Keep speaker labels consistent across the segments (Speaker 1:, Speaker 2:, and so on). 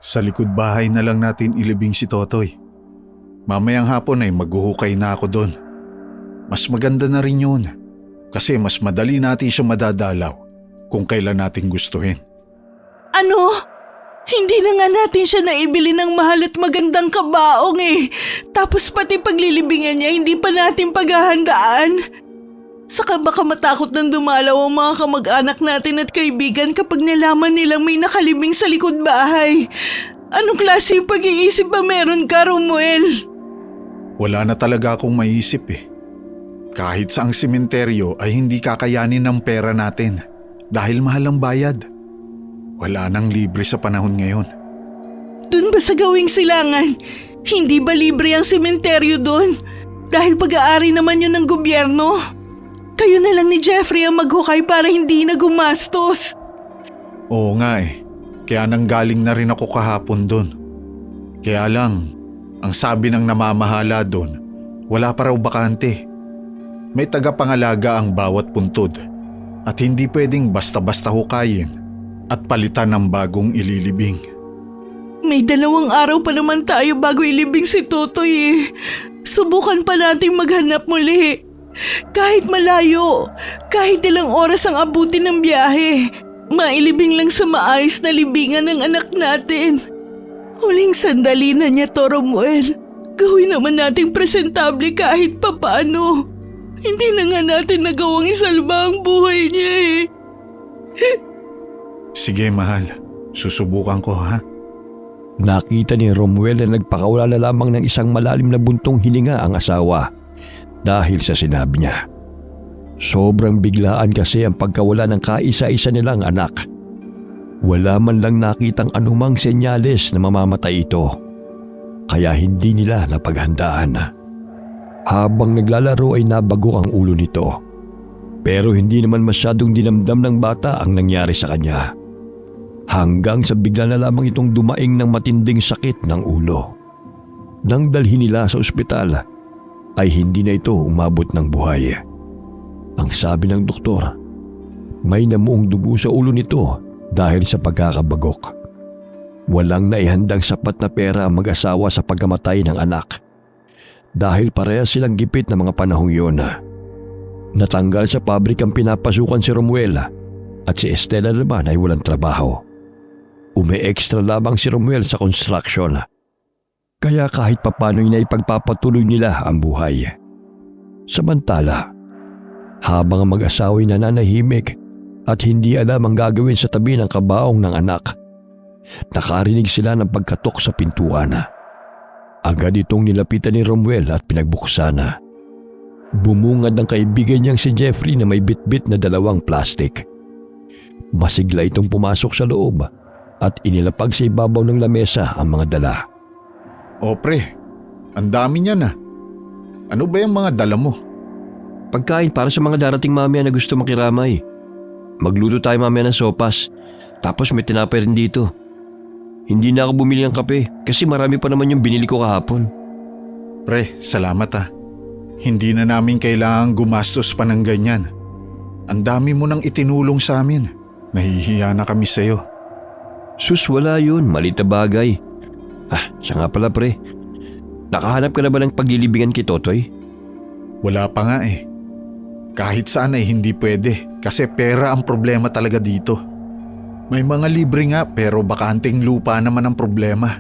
Speaker 1: Sa likod bahay na lang natin ilibing si Totoy. Mamayang hapon ay maghuhukay na ako doon. Mas maganda na rin yun kasi mas madali natin siya madadalaw kung kailan natin gustuhin.
Speaker 2: Ano? Hindi na nga natin siya naibili ng mahal at magandang kabaong eh. Tapos pati paglilibingan niya hindi pa natin paghahandaan. Saka baka matakot nang dumalaw ang mga kamag-anak natin at kaibigan kapag nalaman nilang may nakalibing sa likod bahay. Anong klase pag-iisip ba meron ka, Romuel?
Speaker 1: Wala na talaga akong maisip eh. Kahit saang sementeryo ay hindi kakayanin ng pera natin dahil mahal ang bayad. Wala nang libre sa panahon ngayon.
Speaker 2: Doon ba sa gawing silangan? Hindi ba libre ang sementeryo doon? Dahil pag-aari naman yun ng gobyerno. Kayo na lang ni Jeffrey ang maghukay para hindi na gumastos.
Speaker 1: Oo nga eh. Kaya nanggaling na rin ako kahapon doon. Kaya lang, ang sabi ng namamahala doon, wala pa raw bakante. May tagapangalaga ang bawat puntod at hindi pwedeng basta-basta hukayin at palitan ng bagong ililibing.
Speaker 2: May 2 araw pa naman tayo bago ilibing si Totoy eh. Subukan pa nating maghanap muli. Kahit malayo, kahit ilang oras ang abutin ng biyahe, mailibing lang sa maayos na libingan ng anak natin. Huling sandali na niya to, Romuel. Gawin naman nating presentable kahit papaano. Hindi na nga natin nagawang isalba ang buhay niya eh.
Speaker 1: Sige mahal, susubukan ko ha.
Speaker 3: Nakita ni Romuel na nagpakawala na lamang ng isang malalim na buntong hininga ang asawa dahil sa sinabi niya. Sobrang biglaan kasi ang pagkawala ng kaisa-isa nilang anak. Wala man lang nakitang anumang senyales na mamamatay ito, kaya hindi nila napaghandaan. Habang naglalaro ay nabago ang ulo nito, pero hindi naman masyadong dinamdam ng bata ang nangyari sa kanya. Hanggang sa bigla na lamang itong dumaing ng matinding sakit ng ulo. Nang dalhin nila sa ospital, ay hindi na ito umabot ng buhay. Ang sabi ng doktor, may namuong dugo sa ulo nito dahil sa pagkakabagok. Walang naihandang sapat na pera ang mag-asawa sa pagkamatay ng anak dahil parehas silang gipit na mga panahong yun. Natanggal sa pabrikang pinapasukan si Romuel at si Estela naman ay walang trabaho. Umi-extra lamang si Romuel sa construction. Kaya kahit papano'y naipagpapatuloy nila ang buhay. Samantala, habang ang mag-asawa'y nananahimik at hindi alam ang gagawin sa tabi ng kabaong ng anak, nakarinig sila ng pagkatok sa pintuan. Agad itong nilapitan ni Romuel at pinagbuksan. Bumungad ang kaibigan niyang si Jeffrey na may bitbit na 2 plastik. Masigla itong pumasok sa loob at inilapag sa ibabaw ng lamesa ang mga dala.
Speaker 1: O pre, ang dami niyan ah. Ano ba yung mga dala mo?
Speaker 3: Pagkain para sa mga darating mamaya na gusto makiramay. Magluto tayo mamaya ng sopas, tapos may tinapay rin dito. Hindi na ako bumili ng kape kasi marami pa naman yung binili ko kahapon.
Speaker 1: Pre, salamat ah. Hindi na namin kailangang gumastos pa ng ganyan. Ang dami mo nang itinulong sa amin. Nahihiya na kami sa'yo.
Speaker 3: Sus, wala yun. Maliit na bagay. Siya nga pala pre. Nakahanap ka na ba ng paglilibingan kay Totoy?
Speaker 1: Wala pa nga eh. Kahit saan ay hindi pwede kasi pera ang problema talaga dito. May mga libre nga pero bakanting lupa naman ang problema.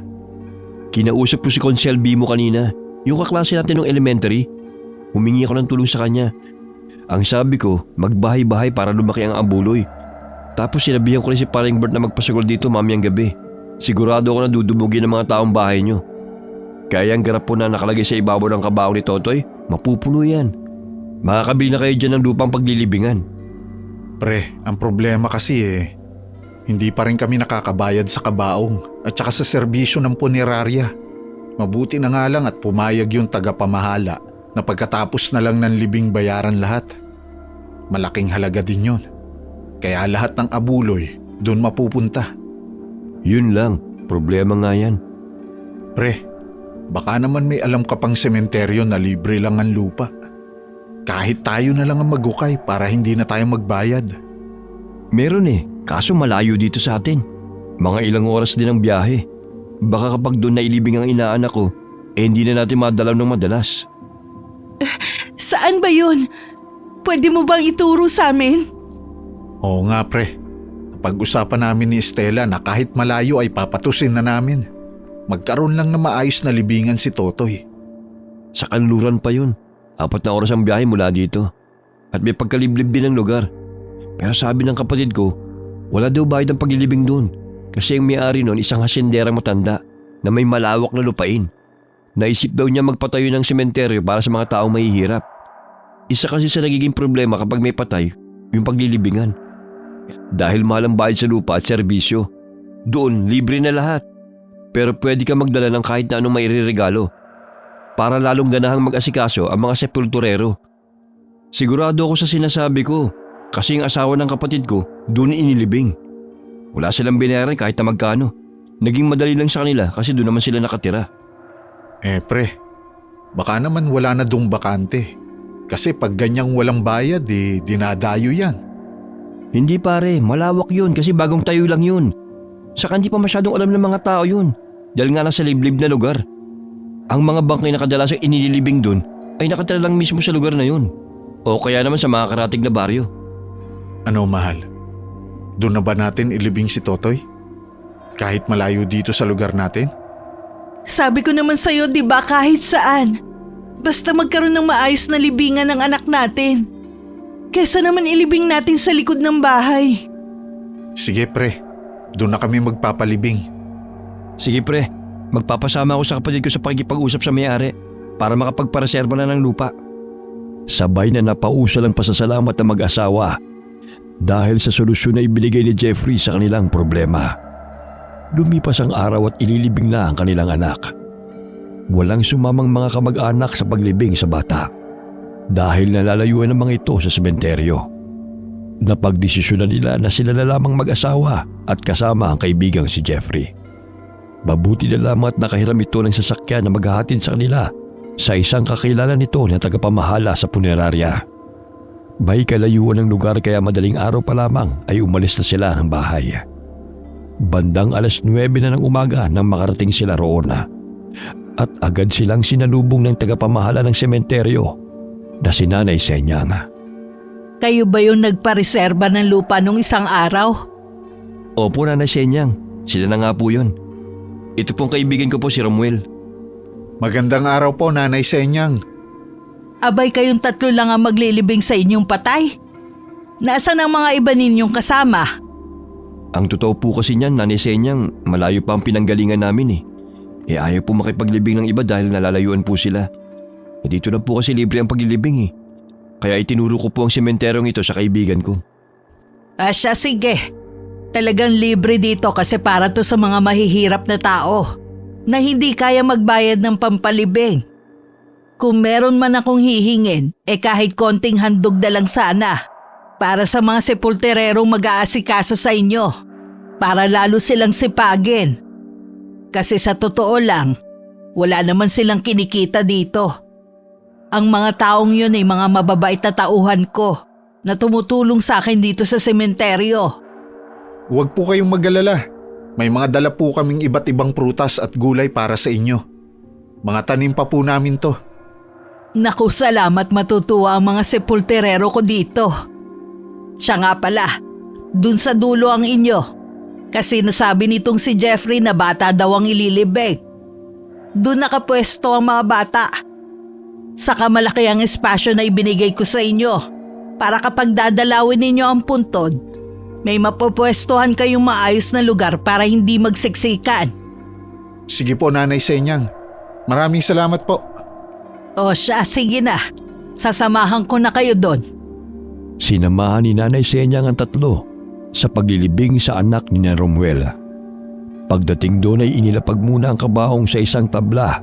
Speaker 3: Kinausap ko si Consiel Bimo kanina. Yung kaklase natin ng elementary. Humingi ako ng tulong sa kanya. Ang sabi ko, magbahay-bahay para lumaki ang abuloy. Tapos sinabihan ko rin si Paring Bert na magpasagol dito mamayang gabi. Sigurado ako na dudumugin ng mga taong bahay nyo. Kaya ang garap po na nakalagay sa ibabaw ng kabaong ni Totoy, mapupuno yan. Makakabili na kayo dyan ng lupang paglilibingan.
Speaker 1: Pre, ang problema kasi hindi pa rin kami nakakabayad sa kabaong at saka sa serbisyo ng punerarya. Mabuti na nga lang at pumayag yung tagapamahala na pagkatapos na lang ng libing bayaran lahat. Malaking halaga din yun. Kaya lahat ng abuloy doon mapupunta.
Speaker 3: Yun lang, problema nga yan.
Speaker 1: Pre, baka naman may alam ka pang sementeryo na libre lang ang lupa. Kahit tayo na lang ang maghukay para hindi na tayo magbayad.
Speaker 3: Meron kaso malayo dito sa atin. Mga ilang oras din ang biyahe. Baka kapag doon nailibing ang inaanak ko, hindi na natin madalaw ng madalas.
Speaker 2: Saan ba yun? Pwede mo bang ituro sa amin?
Speaker 1: Oo nga pre, napag-usapan namin ni Estela na kahit malayo ay papatusin na namin. Magkaroon lang na maayos na libingan si Totoy.
Speaker 3: Sa kanluran pa yun. 4 na oras ang biyahe mula dito. At may pagkaliblib din ng lugar. Pero sabi ng kapatid ko, wala daw bayad ang paglilibing doon. Kasi ang may-ari noon isang hasenderang matanda na may malawak na lupain. Naisip daw niya magpatayo ng sementeryo para sa mga taong mahihirap. Isa kasi sa nagiging problema kapag may patay, yung paglilibingan. Dahil mahal ang bayad sa lupa at serbisyo. Doon, libre na lahat. Pero pwede ka magdala ng kahit na anong maireregalo para lalong ganahang mag-asikaso ang mga sepulturero. Sigurado ako sa sinasabi ko kasi yung asawa ng kapatid ko doon inilibing. Wala silang binayaran kahit na magkano. Naging madali lang sa kanila kasi doon naman sila nakatira.
Speaker 1: Pre, baka naman wala na dong bakante. Kasi pag ganyang walang bayad, dinadayo yan.
Speaker 3: Hindi pare, malawak yun kasi bagong tayo lang yun. Saka hindi pa masyadong alam ng mga tao yun dahil nga nasa liblib na lugar. Ang mga bangkay na kadalasang inililibing dun ay nakatira lang mismo sa lugar na yun. O kaya naman sa mga karatig na baryo.
Speaker 1: Ano mahal? Doon na ba natin ilibing si Totoy? Kahit malayo dito sa lugar natin?
Speaker 2: Sabi ko naman sa'yo, di ba, kahit saan. Basta magkaroon ng maayos na libingan ng anak natin. Kesa naman ilibing natin sa likod ng bahay.
Speaker 1: Sige pre, doon na kami magpapalibing.
Speaker 3: Sige pre, magpapasama ako sa kapatid ko sa pakikipag-usap sa may-ari para makapagpareserba na ng lupa. Sabay na napausal ang pasasalamat ng mag-asawa dahil sa solusyon na ibinigay ni Jeffrey sa kanilang problema. Lumipas ang araw at ililibing na ang kanilang anak. Walang sumamang mga kamag-anak sa paglibing sa bata dahil nalalayuan ng mga ito sa sementeryo. Napagdesisyonan nila na sila na lamang mag-asawa at kasama ang kaibigang si Jeffrey. Mabuti na lamang at nakahiram ito ng sasakyan na maghahatid sa kanila sa isang kakilala nito na tagapamahala sa punerarya. May kalayuan ng lugar kaya madaling araw pa lamang ay umalis na sila ng bahay. Bandang 9:00 na ng umaga nang makarating sila roon at agad silang sinalubong ng tagapamahala ng sementeryo na si Nanay Senyang.
Speaker 2: Kayo ba yung nagpareserba ng lupa nung isang araw?
Speaker 3: Opo, Nanay Senyang. Sila na nga po yun. Ito pong kaibigan ko po si Romuel.
Speaker 1: Magandang araw po, Nanay Senyang.
Speaker 2: Abay kayong 3 lang ang maglilibing sa inyong patay? Nasaan ang mga iba ninyong kasama?
Speaker 3: Ang totoo po kasi niyan, Nanay Senyang, malayo pa ang pinanggalingan namin ayaw po makipaglibing ng iba dahil nalalayuan po sila. Dito lang po kasi libre ang paglilibing Kaya itinuro ko po ang sementeryong ito sa kaibigan ko.
Speaker 2: Siya, sige. Talagang libre dito kasi para to sa mga mahihirap na tao na hindi kaya magbayad ng pampalibing. Kung meron man akong hihingin, kahit konting handog na lang sana para sa mga sepulturerong mag-aasikaso sa inyo para lalo silang sipagin. Kasi sa totoo lang, wala naman silang kinikita dito. Ang mga taong yun ay mga mababait na tauhan ko na tumutulong sa akin dito sa sementeryo.
Speaker 1: Huwag po kayong mag-alala. May mga dala po kaming iba't ibang prutas at gulay para sa inyo. Mga tanim pa po namin to.
Speaker 2: Naku, salamat, matutuwa ang mga sepulturero ko dito. Siya nga pala, dun sa dulo ang inyo. Kasi nasabi nitong si Jeffrey na bata daw ang ililibing. Dun nakapwesto ang mga bata. Saka malaki ang espasyo na ibinigay ko sa inyo para kapag dadalawin ninyo ang puntod, may mapupwestuhan kayong maayos na lugar para hindi magsiksikan.
Speaker 1: Sige po, Nanay Senyang. Maraming salamat po.
Speaker 2: O siya, sige na. Sasamahan ko na kayo doon.
Speaker 3: Sinamahan ni Nanay Senyang ang 3 sa paglilibing sa anak ni Romuel. Pagdating doon ay inilapag muna ang kabaong sa isang tabla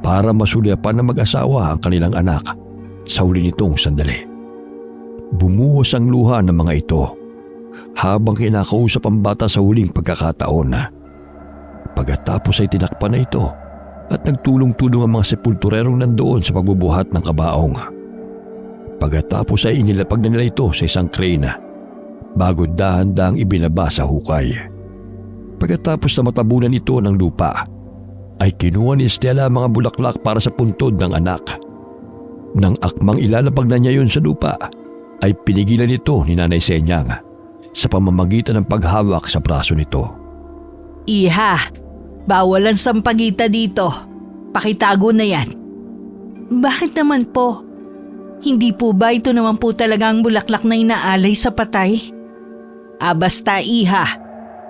Speaker 3: para masulyapan ng mag-asawa ang kanilang anak sa huli nitong sandali. Bumuhos ang luha ng mga ito habang kinakausap ang bata sa huling pagkakataon. Pagkatapos ay tinakpan na ito at nagtulong-tulong ang mga sepulturerong nandoon sa pagbubuhat ng kabaong. Pagkatapos ay inilapag na nila ito sa isang crane bago dahan-dahang ibinaba sa hukay. Pagkatapos na matabunan ito ng lupa, ay kinuha ni Stella ang mga bulaklak para sa puntod ng anak. Nang akmang ilalapag na niya yun sa lupa, ay pinigilan ito ni Nanay Senyang sa pamamagitan ng paghawak sa braso nito.
Speaker 2: Iha, bawal ang sampagita dito. Pakitago na yan. Bakit naman po? Hindi po ba ito naman po talaga ang bulaklak na inaalay sa patay? Basta iha,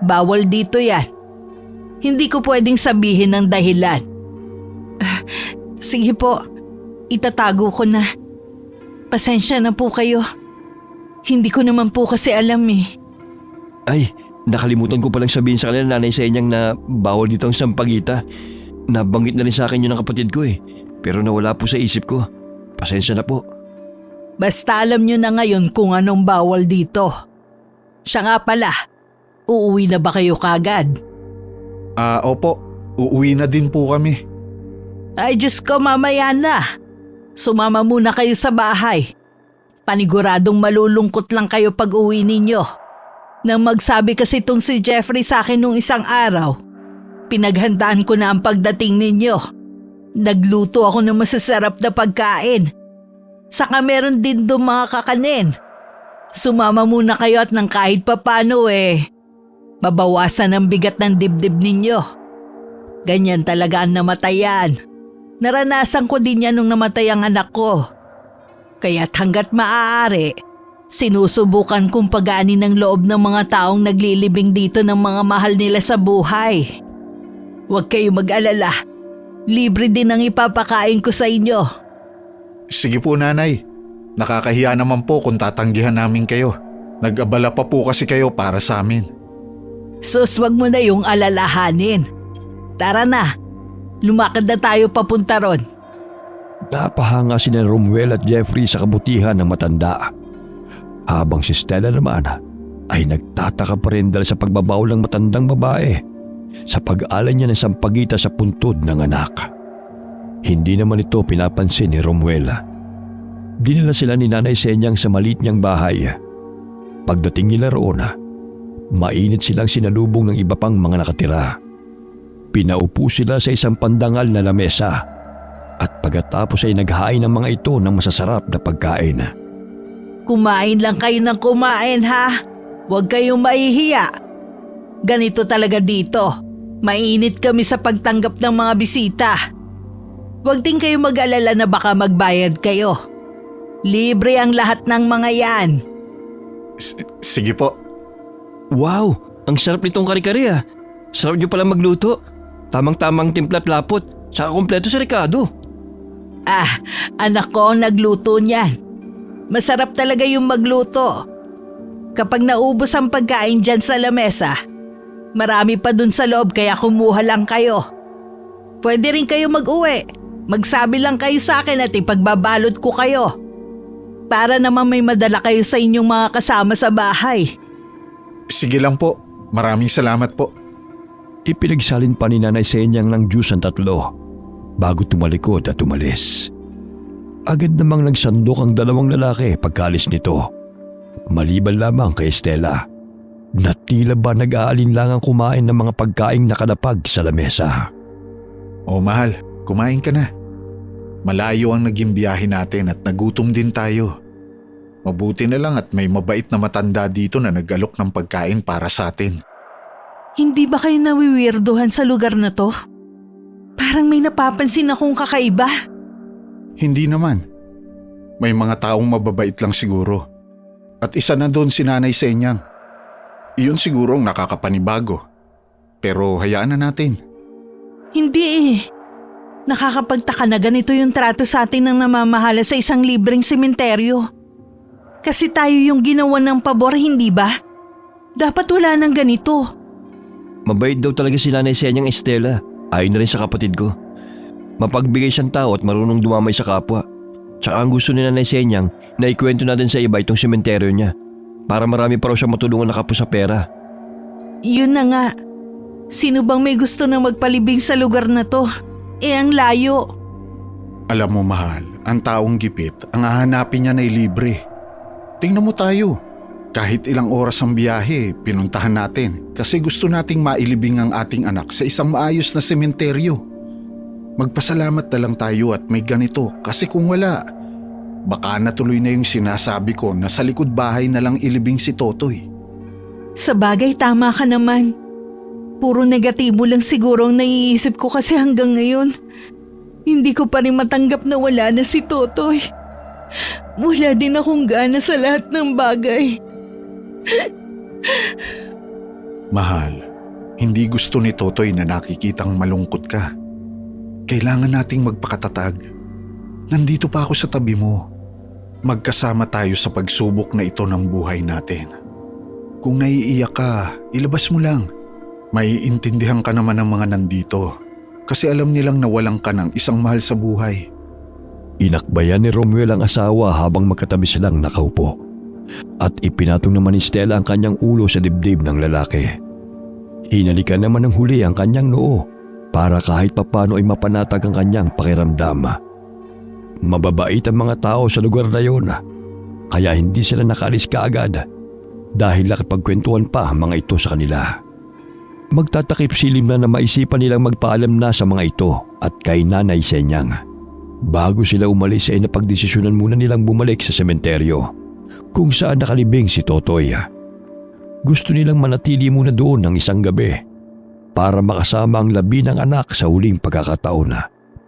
Speaker 2: bawal dito yan. Hindi ko pwedeng sabihin ng dahilan. Sige po, itatago ko na. Pasensya na po kayo. Hindi ko naman po kasi alam eh.
Speaker 3: Ay, nakalimutan ko palang sabihin sa kanila Nanay Senyang na bawal dito ang sampagita. Nabanggit na rin sa akin yun ng kapatid ko eh. Pero nawala po sa isip ko. Pasensya na po.
Speaker 2: Basta alam nyo na ngayon kung anong bawal dito. Siya nga pala, uuwi na ba kayo kagad?
Speaker 1: Opo, uuwi na din po kami.
Speaker 2: Ay Diyos ko, mamaya na. Sumama muna kayo sa bahay. Paniguradong malulungkot lang kayo pag uwi ninyo. Nang magsabi kasi itong si Jeffrey sa akin nung isang araw, pinaghandaan ko na ang pagdating ninyo. Nagluto ako ng masasarap na pagkain. Saka meron din doon mga kakanin. Sumama muna kayo at nang kahit papano mabawasan ang bigat ng dibdib ninyo. Ganyan talaga ang namatayan. Naranasan ko din yan nung namatay ang anak ko. Kaya't hanggat maaari, sinusubukan kong pagaanin ng loob ng mga taong naglilibing dito ng mga mahal nila sa buhay. Huwag kayo mag-alala. Libre din ang ipapakain ko sa inyo.
Speaker 1: Sige po nanay, nakakahiya naman po kung tatanggihan namin kayo. Nag-abala pa po kasi kayo para sa amin.
Speaker 2: Sus, wag mo na yung alalahanin. Tara na, lumakad na tayo papunta ron.
Speaker 3: Napahanga si Romuel at Jeffrey sa kabutihan ng matanda. Habang si Stella naman ay nagtataka pa rin dahil sa pagbabawal ng matandang babae sa pag-alay niya ng sampagita sa puntod ng anak. Hindi naman ito pinapansin ni Romuel. Dinala sila ni Nanay Senyang sa maliit niyang bahay. Pagdating nila roon, mainit silang sinalubong ng iba pang mga nakatira. Pinaupo sila sa isang pandangal na lamesa at pagkatapos ay naghain ng mga ito ng masasarap na pagkain.
Speaker 2: Kumain lang kayo ng kumain ha. Huwag kayong mahihiya. Ganito talaga dito. Mainit kami sa pagtanggap ng mga bisita. Huwag din kayo mag-alala na baka magbayad kayo. Libre ang lahat ng mga yan.
Speaker 1: Sige po.
Speaker 3: Wow! Ang sarap nitong kare-kare ah. Sarap niyo pala magluto. Tamang-tamang timpla at lapot. Saka kompleto sa rekado.
Speaker 2: Anak ko ang nagluto niyan. Masarap talaga yung magluto. Kapag naubos ang pagkain dyan sa lamesa, marami pa dun sa loob kaya kumuha lang kayo. Pwede rin kayo mag-uwi. Magsabi lang kayo sa akin at ipagbabalot ko kayo. Para naman may madala kayo sa inyong mga kasama sa bahay.
Speaker 1: Sige lang po. Maraming salamat po.
Speaker 3: Ipinagsalin pa ni Nanay Senyang ng juice ang tatlo bago tumalikod at umalis. Agad namang nagsandok ang dalawang lalaki pagkalis nito. Maliban lamang kay Stella na tila ba nag-aalinlangang kumain ng mga pagkaing nakalapag sa lamesa.
Speaker 1: O mahal, kumain ka na. Malayo ang naging biyahe natin at nagutom din tayo. Mabuti na lang at may mabait na matanda dito na nag-alok ng pagkain para sa atin.
Speaker 2: Hindi ba kayo nawiwirduhan sa lugar na to? Parang may napapansin akong kakaiba.
Speaker 1: Hindi naman. May mga taong mababait lang siguro. At isa na doon si Nanay Senyang. Iyon siguro ang nakakapanibago. Pero hayaan na natin.
Speaker 2: Hindi Nakakapagtaka na ganito yung trato sa atin ng namamahala sa isang libreng sementeryo. Kasi tayo yung ginawa ng pabor, hindi ba? Dapat wala nang ganito.
Speaker 3: Mabait daw talaga si Nanay Senyang Estela. Ayon na rin sa kapatid ko. Mapagbigay siyang tao at marunong dumamay sa kapwa. Tsaka ang gusto ni Nanay Senyang na ikwento natin sa iba itong sementeryo niya para marami pa raw siya matulungan na kapwa sa pera.
Speaker 2: Yun na nga. Sino bang may gusto na magpalibing sa lugar na to? Ang layo.
Speaker 1: Alam mo mahal, ang taong gipit, ang hahanapin niya na libre. Tingnan mo tayo. Kahit ilang oras ang biyahe, pinuntahan natin kasi gusto nating mailibing ang ating anak sa isang maayos na sementeryo. Magpasalamat na lang tayo at may ganito kasi kung wala, baka natuloy na yung sinasabi ko na sa likod bahay na lang ilibing si Totoy.
Speaker 2: Sa bagay, tama ka naman. Puro negatibo lang siguro ang naiisip ko kasi hanggang ngayon, hindi ko pa rin matanggap na wala na si Totoy. Wala din akong gana sa lahat ng bagay.
Speaker 1: Mahal, hindi gusto ni Totoy na nakikitang malungkot ka. Kailangan nating magpakatatag. Nandito pa ako sa tabi mo. Magkasama tayo sa pagsubok na ito ng buhay natin. Kung naiiyak ka, ilabas mo lang. Maiintindihan ka naman ng mga nandito kasi alam nilang nawalan ka ng isang mahal sa buhay.
Speaker 3: Inakbayan ni Romuel ang asawa habang magkatabi silang nakaupo. At ipinatong naman ni Stella ang kanyang ulo sa dibdib ng lalaki. Hinalikan naman ng huli ang kanyang noo para kahit papano ay mapanatag ang kanyang pakiramdam. Mababait ang mga tao sa lugar na yun, kaya hindi sila nakaalis kaagad dahil nakipagkwentuhan pa ang mga ito sa kanila. Magtatakip silim na maisipan nilang magpaalam na sa mga ito at kay Nanay Senyang. Bago sila umalis ay napagdesisyonan muna nilang bumalik sa sementeryo kung saan nakalibing si Totoy. Gusto nilang manatili muna doon ng isang gabi para makasama ang labi ng anak sa huling pagkakataon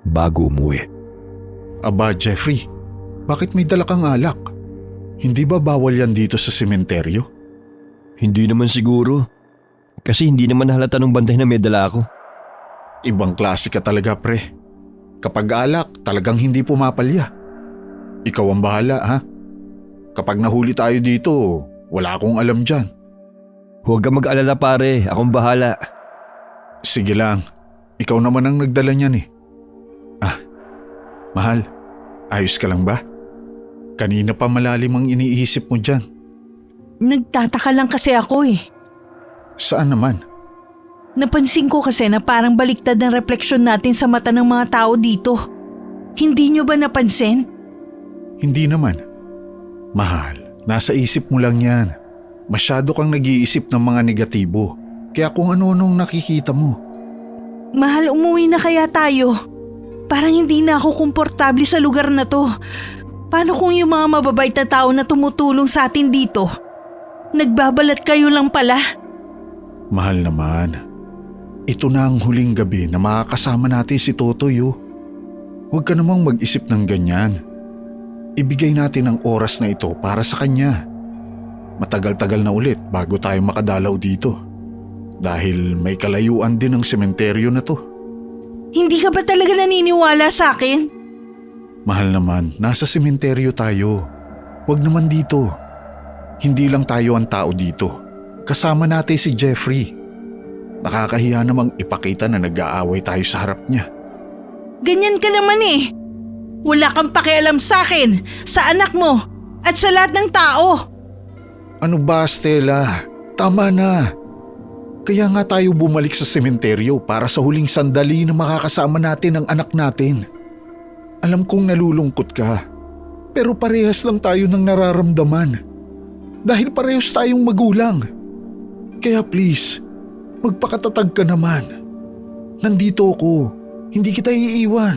Speaker 3: bago umuwi.
Speaker 1: Aba Jeffrey, bakit may dala kang alak? Hindi ba bawal yan dito sa sementeryo?
Speaker 3: Hindi naman siguro. Kasi hindi naman halata ng bantay na may dala ako.
Speaker 1: Ibang klase ka talaga pre. Kapag alak, talagang hindi pumapalya. Ikaw ang bahala ha? Kapag nahuli tayo dito, wala akong alam dyan.
Speaker 3: Huwag ka mag-alala pare, akong bahala.
Speaker 1: Sige lang, ikaw naman ang nagdala niyan eh. Mahal, ayos ka lang ba? Kanina pa malalim ang iniisip mo dyan.
Speaker 2: Nagtataka lang kasi ako eh.
Speaker 1: Saan naman?
Speaker 2: Napansin ko kasi na parang baliktad ng refleksyon natin sa mata ng mga tao dito. Hindi nyo ba napansin?
Speaker 1: Hindi naman. Mahal, nasa isip mo lang yan. Masyado kang nag-iisip ng mga negatibo. Kaya kung ano-anong nakikita mo.
Speaker 2: Mahal, umuwi na kaya tayo? Parang hindi na ako komportable sa lugar na to. Paano kung yung mga mababait na tao na tumutulong sa atin dito? Nagbabalat kayo lang pala?
Speaker 1: Mahal naman. Ito na ang huling gabi na makakasama natin si Totoy. Huwag ka namang mag-isip ng ganyan. Ibigay natin ang oras na ito para sa kanya. Matagal-tagal na ulit bago tayo makadalaw dito. Dahil may kalayuan din ang sementeryo na to.
Speaker 2: Hindi ka ba talaga naniniwala sa akin?
Speaker 1: Mahal naman, nasa sementeryo tayo. Huwag naman dito. Hindi lang tayo ang tao dito. Kasama natin si Jeffrey. Nakakahiya namang ipakita na nag-aaway tayo sa harap niya.
Speaker 2: Ganyan ka naman eh. Wala kang pakialam sa akin, sa anak mo, at sa lahat ng tao.
Speaker 1: Ano ba, Stella? Tama na. Kaya nga tayo bumalik sa sementeryo para sa huling sandali na makakasama natin ang anak natin. Alam kong nalulungkot ka, pero parehas lang tayo ng nararamdaman. Dahil parehas tayong magulang. Kaya please, magpakatatag ka naman. Nandito ako, hindi kita iiwan.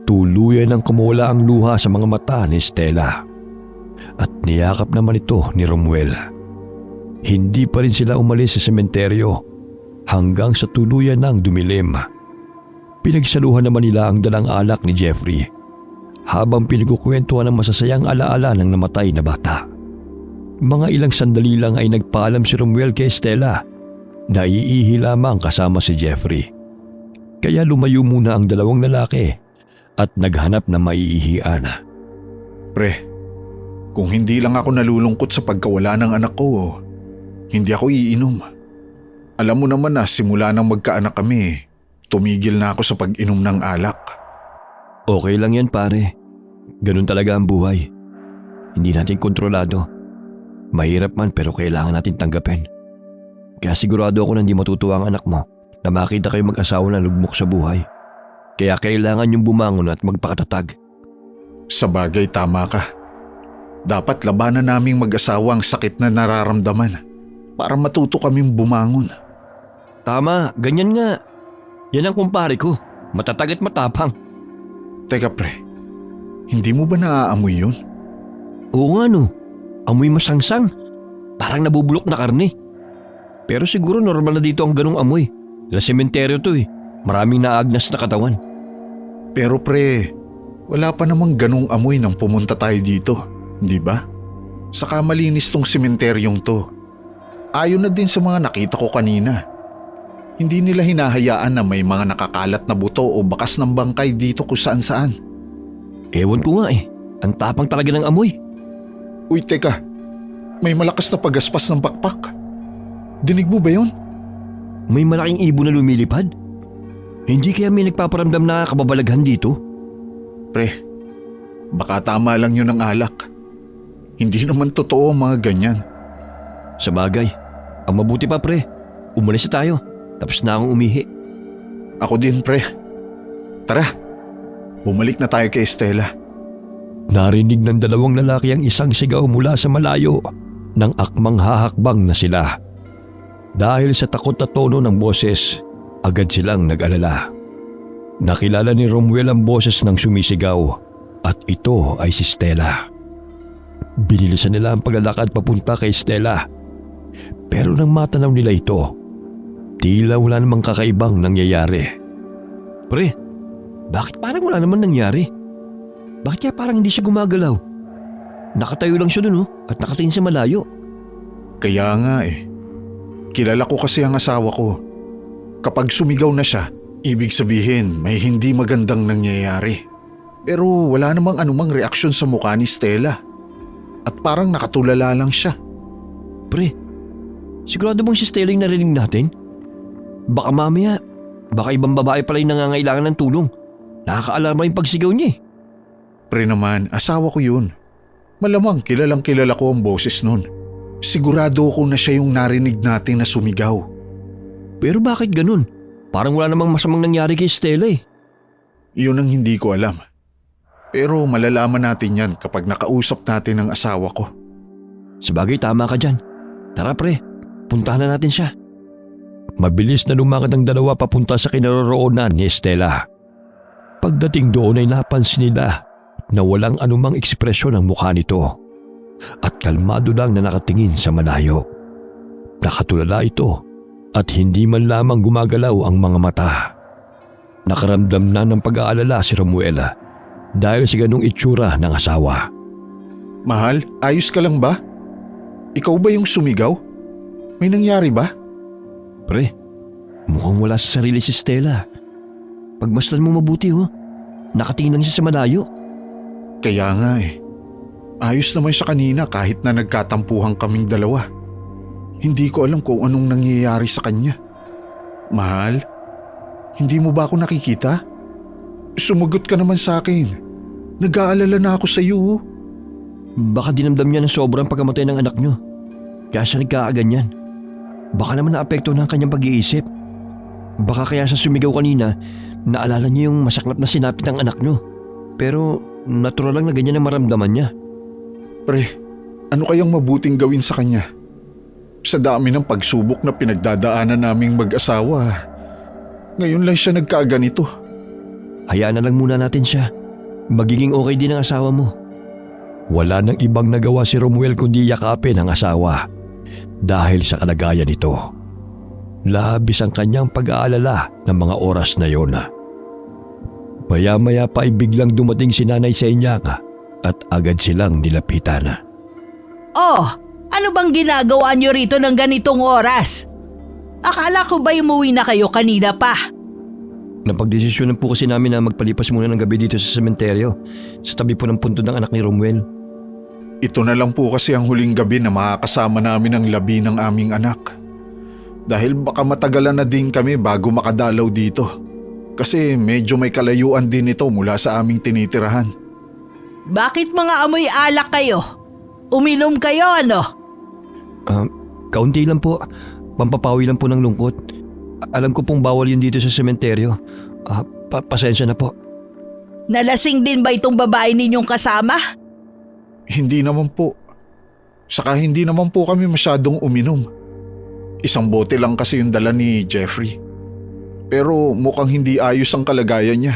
Speaker 3: Tuluyan ng kumula ang luha sa mga mata ni Stella. At niyakap naman ito ni Romuel. Hindi pa rin sila umalis sa sementeryo hanggang sa tuluyan ng dumilim. Pinagsaluhan naman nila ang dalang alak ni Jeffrey habang pinagkukwentuhan ng masasayang alaala ng namatay na bata. Mga ilang sandali lang ay nagpaalam si Romuel kay Stella na iihi lamang kasama si Jeffrey. Kaya lumayo muna ang dalawang lalaki at naghanap na maiihian.
Speaker 1: Pre, kung hindi lang ako nalulungkot sa pagkawala ng anak ko, hindi ako iinom. Alam mo naman na simula nang magkaanak kami, tumigil na ako sa pag-inom ng alak.
Speaker 3: Okay lang yan pare. Ganun talaga ang buhay. Hindi natin kontrolado. Mahirap man pero kailangan natin tanggapin. Kaya sigurado ako na hindi matutuwa ang anak mo na makita kayo mag-asawa na lugmok sa buhay. Kaya kailangan yung bumangon at magpakatatag.
Speaker 1: Sa bagay, tama ka. Dapat labanan naming mag-asawa ang sakit na nararamdaman para matuto kaming bumangon.
Speaker 3: Tama, ganyan nga. Yan ang kumpare ko. Matatag at matapang.
Speaker 1: Teka pre, hindi mo ba naaamoy yun?
Speaker 3: Oo nga no. Amoy masangsang. Parang nabubulok na karne. Pero siguro normal na dito ang ganong amoy. Dahil sementeryo to eh. Maraming naagnas na katawan.
Speaker 1: Pero pre, wala pa namang ganong amoy nang pumunta tayo dito, di ba? Saka malinis tong sementeryong to. Ayon na din sa mga nakita ko kanina. Hindi nila hinahayaan na may mga nakakalat na buto o bakas ng bangkay dito kung saan-saan.
Speaker 3: Ewan ko nga eh. Ang tapang talaga ng amoy.
Speaker 1: Uy teka, may malakas na pagaspas ng bakpak. Dinig mo ba yun?
Speaker 3: May malaking ibon na lumilipad. Hindi kaya may nagpaparamdam na kababalaghan dito?
Speaker 1: Pre, baka tama lang yun ang alak. Hindi naman totoo ang mga ganyan.
Speaker 3: Sa bagay, ang mabuti pa pre, umalis na tayo. Tapos na akong umihi.
Speaker 1: Ako din pre. Tara, bumalik na tayo kay Estela.
Speaker 3: Narinig ng dalawang lalaki ang isang sigaw mula sa malayo nang akmang hahakbang na sila. Dahil sa takot na tono ng boses, agad silang nag-alala. Nakilala ni Romuel ang boses ng sumisigaw at ito ay si Stella. Binilisan nila ang paglalakad papunta kay Stella. Pero nang matanaw nila ito, tila wala namang kakaibang nangyayari. Pre, bakit parang wala naman nangyari? Bakit kaya parang hindi siya gumagalaw? Nakatayo lang siya dun at nakatingin sa malayo.
Speaker 1: Kaya nga eh. Kilala ko kasi ang asawa ko. Kapag sumigaw na siya, ibig sabihin may hindi magandang nangyayari. Pero wala namang anumang reaksyon sa mukha ni Stella. At parang nakatulala lang siya.
Speaker 3: Pre, sigurado bang si Stella yung narinig natin? Baka mamaya, baka ibang babae pala yung nangangailangan ng tulong. Nakakaalarma yung pagsigaw niya eh.
Speaker 1: Pre naman, asawa ko yun. Malamang kilalang kilala ko ang boses nun. Sigurado ako na siya yung narinig natin na sumigaw.
Speaker 3: Pero bakit ganun? Parang wala namang masamang nangyari kay Stella eh.
Speaker 1: Yun ang hindi ko alam. Pero malalaman natin yan kapag nakausap natin ang asawa ko.
Speaker 3: Sabagay tama ka dyan. Tara pre, puntahan na natin siya. Mabilis na lumakad ang dalawa papunta sa kinaroroonan ni Stella. Pagdating doon ay napansin nila na walang anumang ekspresyon ang mukha nito at kalmado lang na nakatingin sa malayo. Nakatulala ito at hindi man lamang gumagalaw ang mga mata. Nakaramdam na ng pag-aalala si Romuela dahil sa ganung itsura ng asawa.
Speaker 1: Mahal, ayos ka lang ba? Ikaw ba yung sumigaw? May nangyari ba?
Speaker 3: Pre, mukhang wala sa sarili si Stella. Pagmasdan mo mabuti nakatingin lang siya sa malayo.
Speaker 1: Kaya nga eh. Ayos naman siya kanina kahit na nagkatampuhan kaming dalawa. Hindi ko alam kung anong nangyayari sa kanya. Mahal, hindi mo ba ako nakikita? Sumagot ka naman sa akin. Nag-aalala na ako sa iyo.
Speaker 3: Baka dinamdam niya ng sobrang pagkamatay ng anak niyo. Kaya siya nagkakaganyan. Baka naman naapekto ng kanyang pag-iisip. Baka kaya sa sumigaw kanina, naalala niya yung masaklap na sinapit ng anak niyo. Pero natural lang na ganyan ang maramdaman niya.
Speaker 1: Pre, ano kayang mabuting gawin sa kanya? Sa dami ng pagsubok na pinagdadaanan naming mag-asawa, ngayon lang siya nagkaganito.
Speaker 3: Hayaan na lang muna natin siya. Magiging okay din ang asawa mo. Wala nang ibang nagawa si Romuel kundi yakapin ang asawa dahil sa kalagayan nito. Labis ang kanyang pag-aalala ng mga oras na yon. Maya-maya pa ay biglang dumating si Nanay Senyaka at agad silang nilapitan.
Speaker 2: Oh, ano bang ginagawa niyo rito ng ganitong oras? Akala ko ba umuwi na kayo kanina pa?
Speaker 3: Napagdesisyonan po kasi namin na magpalipas muna ng gabi dito sa sementeryo sa tabi po ng puntod ng anak ni Romuel.
Speaker 1: Ito na lang po kasi ang huling gabi na makakasama namin ang labi ng aming anak. Dahil baka matagalan na din kami bago makadalaw dito. Kasi medyo may kalayuan din ito mula sa aming tinitirahan.
Speaker 2: Bakit mga amoy alak kayo? Uminom kayo ano?
Speaker 3: Kaunti lang po. Pampapawi lang po ng lungkot. Alam ko pong bawal yun dito sa sementeryo. Pasensya na po.
Speaker 2: Nalasing din ba itong babae ninyong kasama?
Speaker 1: Hindi naman po. Saka hindi naman po kami masyadong uminom. Isang bote lang kasi yung dala ni Jeffrey. Pero mukhang hindi ayos ang kalagayan niya.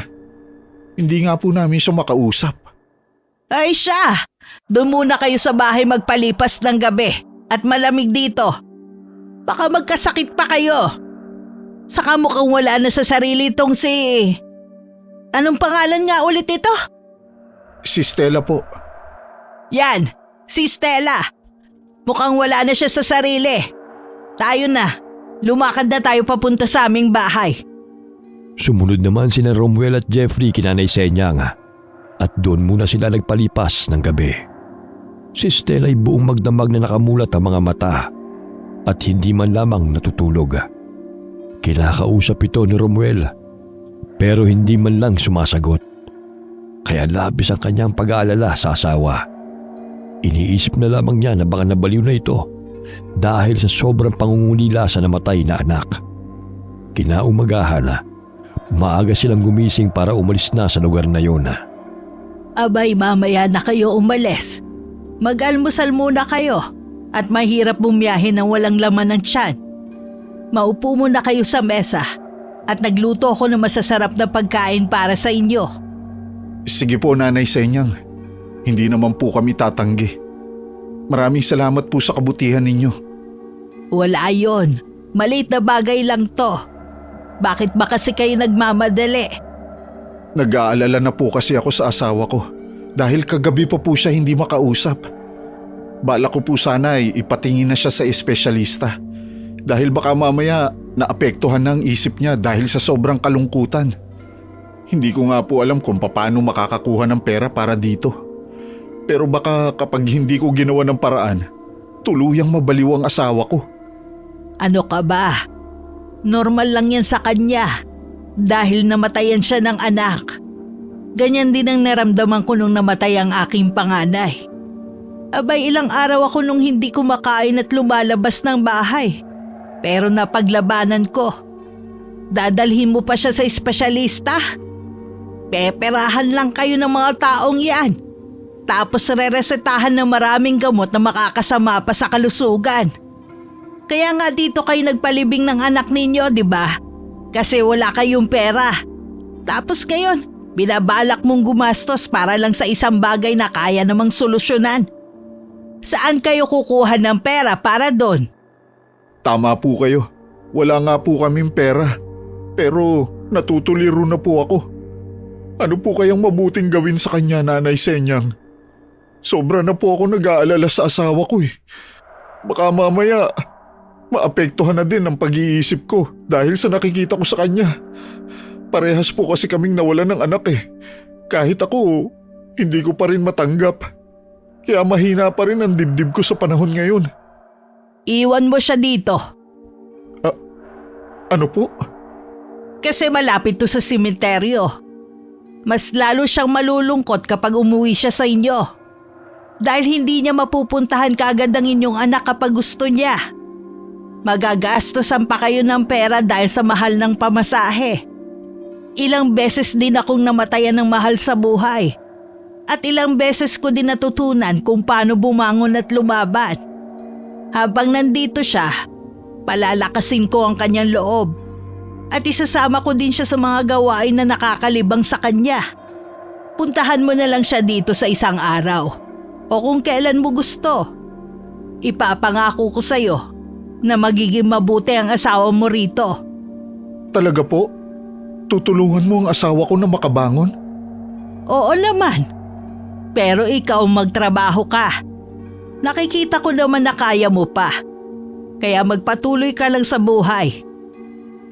Speaker 1: Hindi nga po namin siya makausap.
Speaker 2: Ay siya! Doon muna kayo sa bahay magpalipas ng gabi at malamig dito. Baka magkasakit pa kayo. Saka mukhang wala na sa sarili itong si... Anong pangalan nga ulit ito?
Speaker 1: Si Stella po.
Speaker 2: Yan, si Stella. Mukhang wala na siya sa sarili. Tayo na. Lumakad na tayo papunta sa aming bahay.
Speaker 3: Sumunod naman sina Romuel at Jeffrey kina Nanay Senyang at doon muna sila nagpalipas ng gabi. Si Stella ay buong magdamag na nakamulat ang mga mata at hindi man lamang natutulog. Kinakausap ito ni Romuel pero hindi man lang sumasagot. Kaya labis ang kanyang pag-aalala sa asawa. Iniisip na lamang niya na baka nabaliw na ito dahil sa sobrang pangungulila sa namatay na anak. Kinaumagahan, maaga silang gumising para umalis na sa lugar na yun.
Speaker 2: Abay, mamaya na kayo umalis. Mag-almusal muna kayo at mahirap bumiyahe ng walang laman ng tiyan. Maupo muna kayo sa mesa at nagluto ako ng masasarap na pagkain para sa inyo.
Speaker 1: Sige po, Nanay Senyang. Hindi naman po kami tatanggi. Maraming salamat po sa kabutihan ninyo.
Speaker 2: Wala yon. Maliit na bagay lang to. Bakit ba kasi kayo nagmamadali?
Speaker 1: Nag-aalala na po kasi ako sa asawa ko dahil kagabi pa po siya hindi makausap. Bala ko po sana ay ipatingin na siya sa espesyalista dahil baka mamaya naapektuhan na ang isip niya dahil sa sobrang kalungkutan. Hindi ko nga po alam kung paano makakakuha ng pera para dito. Pero baka kapag hindi ko ginawa ng paraan, tuluyang mabaliw ang asawa ko.
Speaker 2: Ano ka ba? Normal lang yan sa kanya dahil namatayan siya ng anak. Ganyan din ang naramdaman ko nung namatay ang aking panganay. Abay, ilang araw ako nung hindi kumakain at lumalabas ng bahay. Pero napaglabanan ko. Dadalhin mo pa siya sa espesyalista? Peperahan lang kayo ng mga taong yan. Tapos reresetahan ng maraming gamot na makakasama pa sa kalusugan. Kaya nga dito kayo nagpalibing ng anak ninyo, di ba? Kasi wala kayong pera. Tapos ngayon, binabalak mong gumastos para lang sa isang bagay na kaya namang solusyonan. Saan kayo kukuha ng pera para doon?
Speaker 1: Tama po kayo. Wala nga po kaming pera. Pero natutuliro na po ako. Ano po kayang mabuting gawin sa kanya, Nanay Senyang? Sobra na po ako nag-aalala sa asawa ko eh. Baka mamaya maapektuhan na din ang pag-iisip ko dahil sa nakikita ko sa kanya. Parehas po kasi kaming nawalan ng anak eh. Kahit ako, hindi ko pa rin matanggap. Kaya mahina pa rin ang dibdib ko sa panahon ngayon.
Speaker 2: Iwan mo siya dito.
Speaker 1: Ano po?
Speaker 2: Kasi malapit to sa simenteryo. Mas lalo siyang malulungkot kapag umuwi siya sa inyo. Dahil hindi niya mapupuntahan kaagad ang inyong anak kapag gusto niya. Magagastosan pa kayo ng pera dahil sa mahal ng pamasahe. Ilang beses din akong namatayan ng mahal sa buhay. At ilang beses ko din natutunan kung paano bumangon at lumaban. Habang nandito siya, palalakasin ko ang kanyang loob. At isasama ko din siya sa mga gawain na nakakalibang sa kanya. Puntahan mo na lang siya dito sa isang araw. O kung kailan mo gusto. Ipapangako ko sa'yo na magiging mabuti ang asawa mo rito.
Speaker 1: Talaga po? Tutulungan mo ang asawa ko na makabangon?
Speaker 2: Oo naman. Pero ikaw magtrabaho ka. Nakikita ko naman na kaya mo pa. Kaya magpatuloy ka lang sa buhay.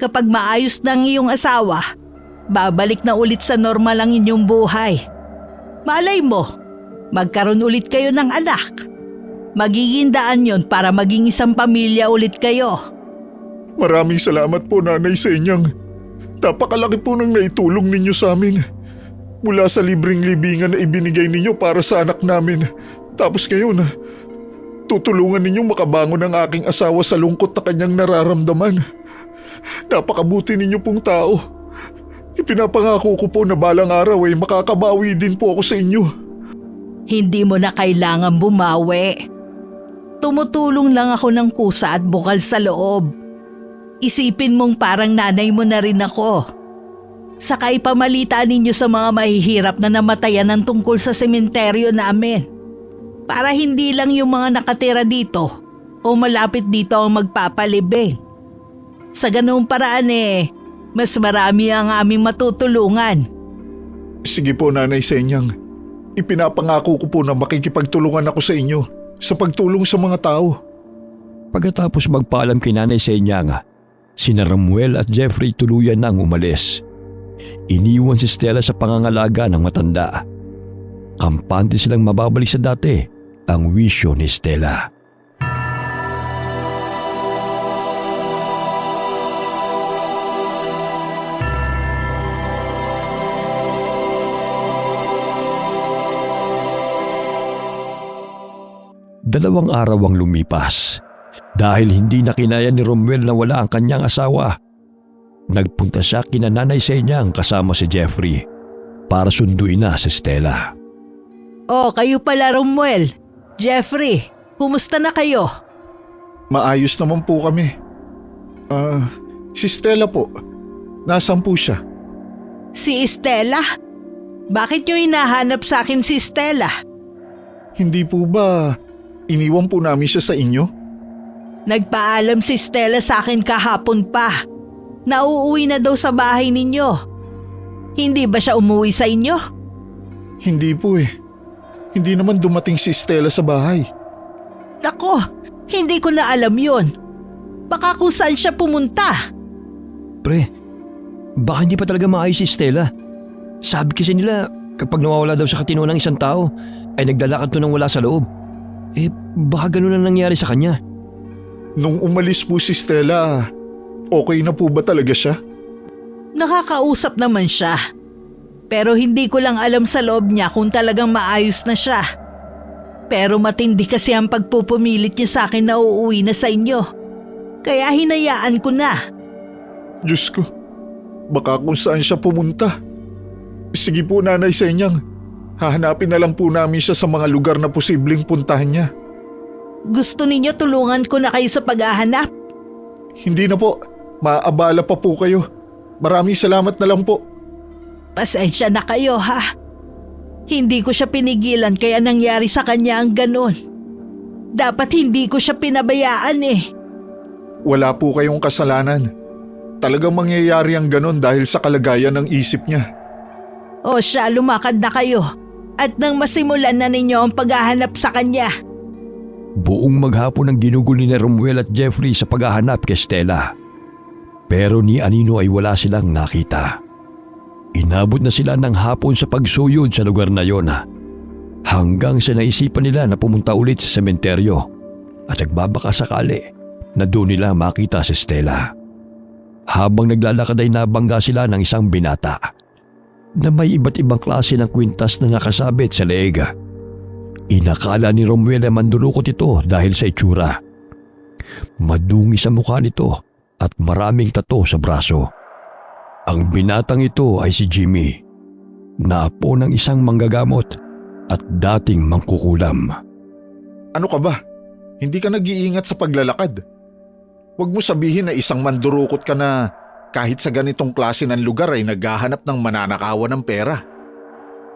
Speaker 2: Kapag maayos na ang iyong asawa, babalik na ulit sa normal ang inyong buhay. Malay mo, magkaroon ulit kayo ng anak. Magiging daan yon para maging isang pamilya ulit kayo.
Speaker 1: Maraming salamat po, Nanay Senyang. Napakalaki po ng naitulong ninyo sa amin. Mula sa libreng libingan na ibinigay ninyo para sa anak namin. Tapos ngayon, tutulungan ninyong makabangon ang aking asawa sa lungkot na kanyang nararamdaman. Napakabuti ninyo pong tao. Ipinapangako ko po na balang araw ay makakabawi din po ako sa inyo.
Speaker 2: Hindi mo na kailangan bumawi. Tumutulong lang ako ng kusa at bukal sa loob. Isipin mong parang nanay mo na rin ako. Saka ipamalita ninyo sa mga mahihirap na namatayan ng tungkol sa sementeryo namin. Para hindi lang yung mga nakatira dito o malapit dito ang magpapalibing. Sa ganoong paraan mas marami ang aming matutulungan.
Speaker 1: Sige po, Nanay Senyang. Ipinapangako ko po na makikipagtulungan ako sa inyo sa pagtulong sa mga tao.
Speaker 3: Pagkatapos magpaalam kay Nanay Senyang, sina Romuel at Jeffrey tuluyan nang umalis. Iniwan si Stella sa pangangalaga ng matanda. Kampante silang mababalik sa dati, ang wisyo ni Stella. Dalawang araw ang lumipas. Dahil hindi na kinaya ni Romuel na wala ang kanyang asawa, nagpunta siya kina Nanay Senyang kasama si Jeffrey para sunduin na si Stella.
Speaker 2: Oh, kayo pala Romuel. Jeffrey, kumusta na kayo?
Speaker 1: Maayos naman po kami. Si Stella po. Nasaan po siya?
Speaker 2: Si Stella? Bakit nyo hinahanap sa akin si Stella?
Speaker 1: Hindi po ba iniwan po namin siya sa inyo?
Speaker 2: Nagpaalam si Stella sa akin kahapon pa. Nauuwi na daw sa bahay ninyo. Hindi ba siya umuwi sa inyo?
Speaker 1: Hindi po eh. Hindi naman dumating si Stella sa bahay.
Speaker 2: Nako, hindi ko na alam yon. Baka kung saan siya pumunta.
Speaker 3: Pre, baka hindi pa talaga maayos si Stella. Sabi kasi nila kapag nawawala daw sa katino ng isang tao ay naglalakad to nang wala sa loob. Baka ganun ang nangyari sa kanya.
Speaker 1: Nung umalis po si Stella, okay na po ba talaga siya?
Speaker 2: Nakakausap naman siya. Pero hindi ko lang alam sa loob niya kung talagang maayos na siya. Pero matindi kasi ang pagpupumilit niya sa akin na uuwi na sa inyo. Kaya hinayaan ko na.
Speaker 1: Diyos ko, baka kung saan siya pumunta. Sige po, Nanay Senyang. Hahanapin na lang po namin siya sa mga lugar na posibleng puntahan niya.
Speaker 2: Gusto ninyo tulungan ko na kayo sa paghahanap?
Speaker 1: Hindi na po. Maaabala pa po kayo. Maraming salamat na lang po.
Speaker 2: Pasensya na kayo ha. Hindi ko siya pinigilan kaya nangyari sa kanya ang ganon. Dapat hindi ko siya pinabayaan
Speaker 1: Wala po kayong kasalanan. Talagang mangyayari ang ganon dahil sa kalagayan ng isip niya.
Speaker 2: O siya, lumakad na kayo. At nang masimulan na ninyo ang paghahanap sa kanya.
Speaker 3: Buong maghapon ang ginugol ni Romuel at Jeffrey sa paghahanap kay Stella. Pero ni Anino ay wala silang nakita. Inabot na sila ng hapon sa pagsuyod sa lugar na yon. Hanggang sa naisipan nila na pumunta ulit sa sementeryo at nagbabaka sakali na doon nila makita si Stella. Habang naglalakad ay nabangga sila ng isang binata na may iba't ibang klase ng kwintas na nakasabit sa leeg. Inakala ni Romuel na mandurukot ito dahil sa itsura. Madungi sa mukha nito at maraming tato sa braso. Ang binatang ito ay si Jimmy, na apo ng isang manggagamot at dating mangkukulam.
Speaker 1: Ano ka ba? Hindi ka nag-iingat sa paglalakad. Huwag mo sabihin na isang mandurukot ka na kahit sa ganitong klase ng lugar ay naghahanap ng mananakawan ng pera.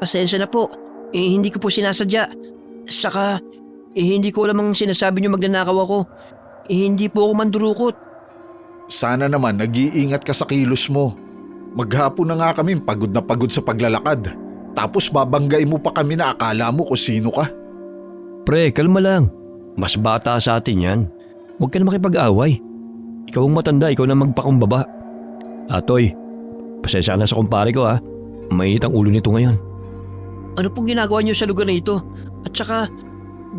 Speaker 4: Pasensya na po. Hindi ko po sinasadya. Saka, hindi ko alam ang sinasabi niyo magnanakaw ako. Hindi po ako mandurukot.
Speaker 1: Sana naman nag-iingat ka sa kilos mo. Maghapon na nga kami pagod na pagod sa paglalakad. Tapos babanggain mo pa kami na akala mo kung sino ka.
Speaker 3: Pre, kalma lang. Mas bata sa atin yan. Huwag ka na makipag-away. Ikaw ang matanda, ikaw na magpakumbaba. Atoy, pasensya ka na sa kumpare ko ha. Mainit ang ulo nito ngayon.
Speaker 4: Ano pong ginagawa niyo sa lugar na ito? At saka,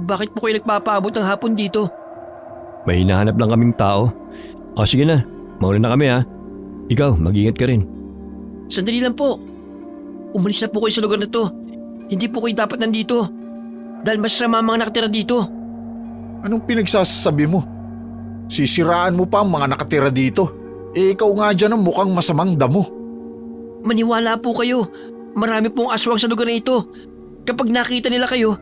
Speaker 4: bakit po kayo nagpapaabot ng hapon dito?
Speaker 3: May hinahanap lang kaming tao. O sige na, mauna na kami ha. Ikaw, mag-ingat ka rin.
Speaker 4: Sandali lang po. Umalis na po kayo sa lugar na to. Hindi po kayo dapat nandito. Dahil masasama ang mga nakatira dito.
Speaker 1: Anong pinagsasabi mo? Sisiraan mo pa ang mga nakatira dito. Ikaw nga dyan ang mukhang masamang damo.
Speaker 4: Maniwala po kayo. Marami pong aswang sa lugar na ito. Kapag nakita nila kayo,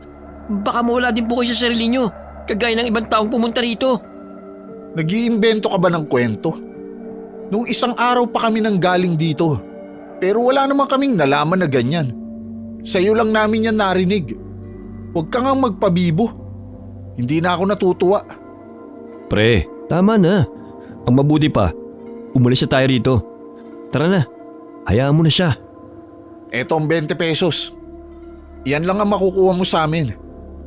Speaker 4: baka mawala din po kayo sa sarili nyo, kagaya ng ibang taong pumunta rito.
Speaker 1: Nag-iimbento ka ba ng kwento? Nung isang araw pa kami nang galing dito, pero wala naman kaming nalaman na ganyan. Sa'yo lang namin yan narinig. Huwag ka nga magpabibo. Hindi na ako natutuwa.
Speaker 3: Pre, tama na. Ang mabuti pa, umalis na tayo rito. Tara na, hayaan mo na siya.
Speaker 1: Eto ang 20 pesos. Yan lang ang makukuha mo sa amin.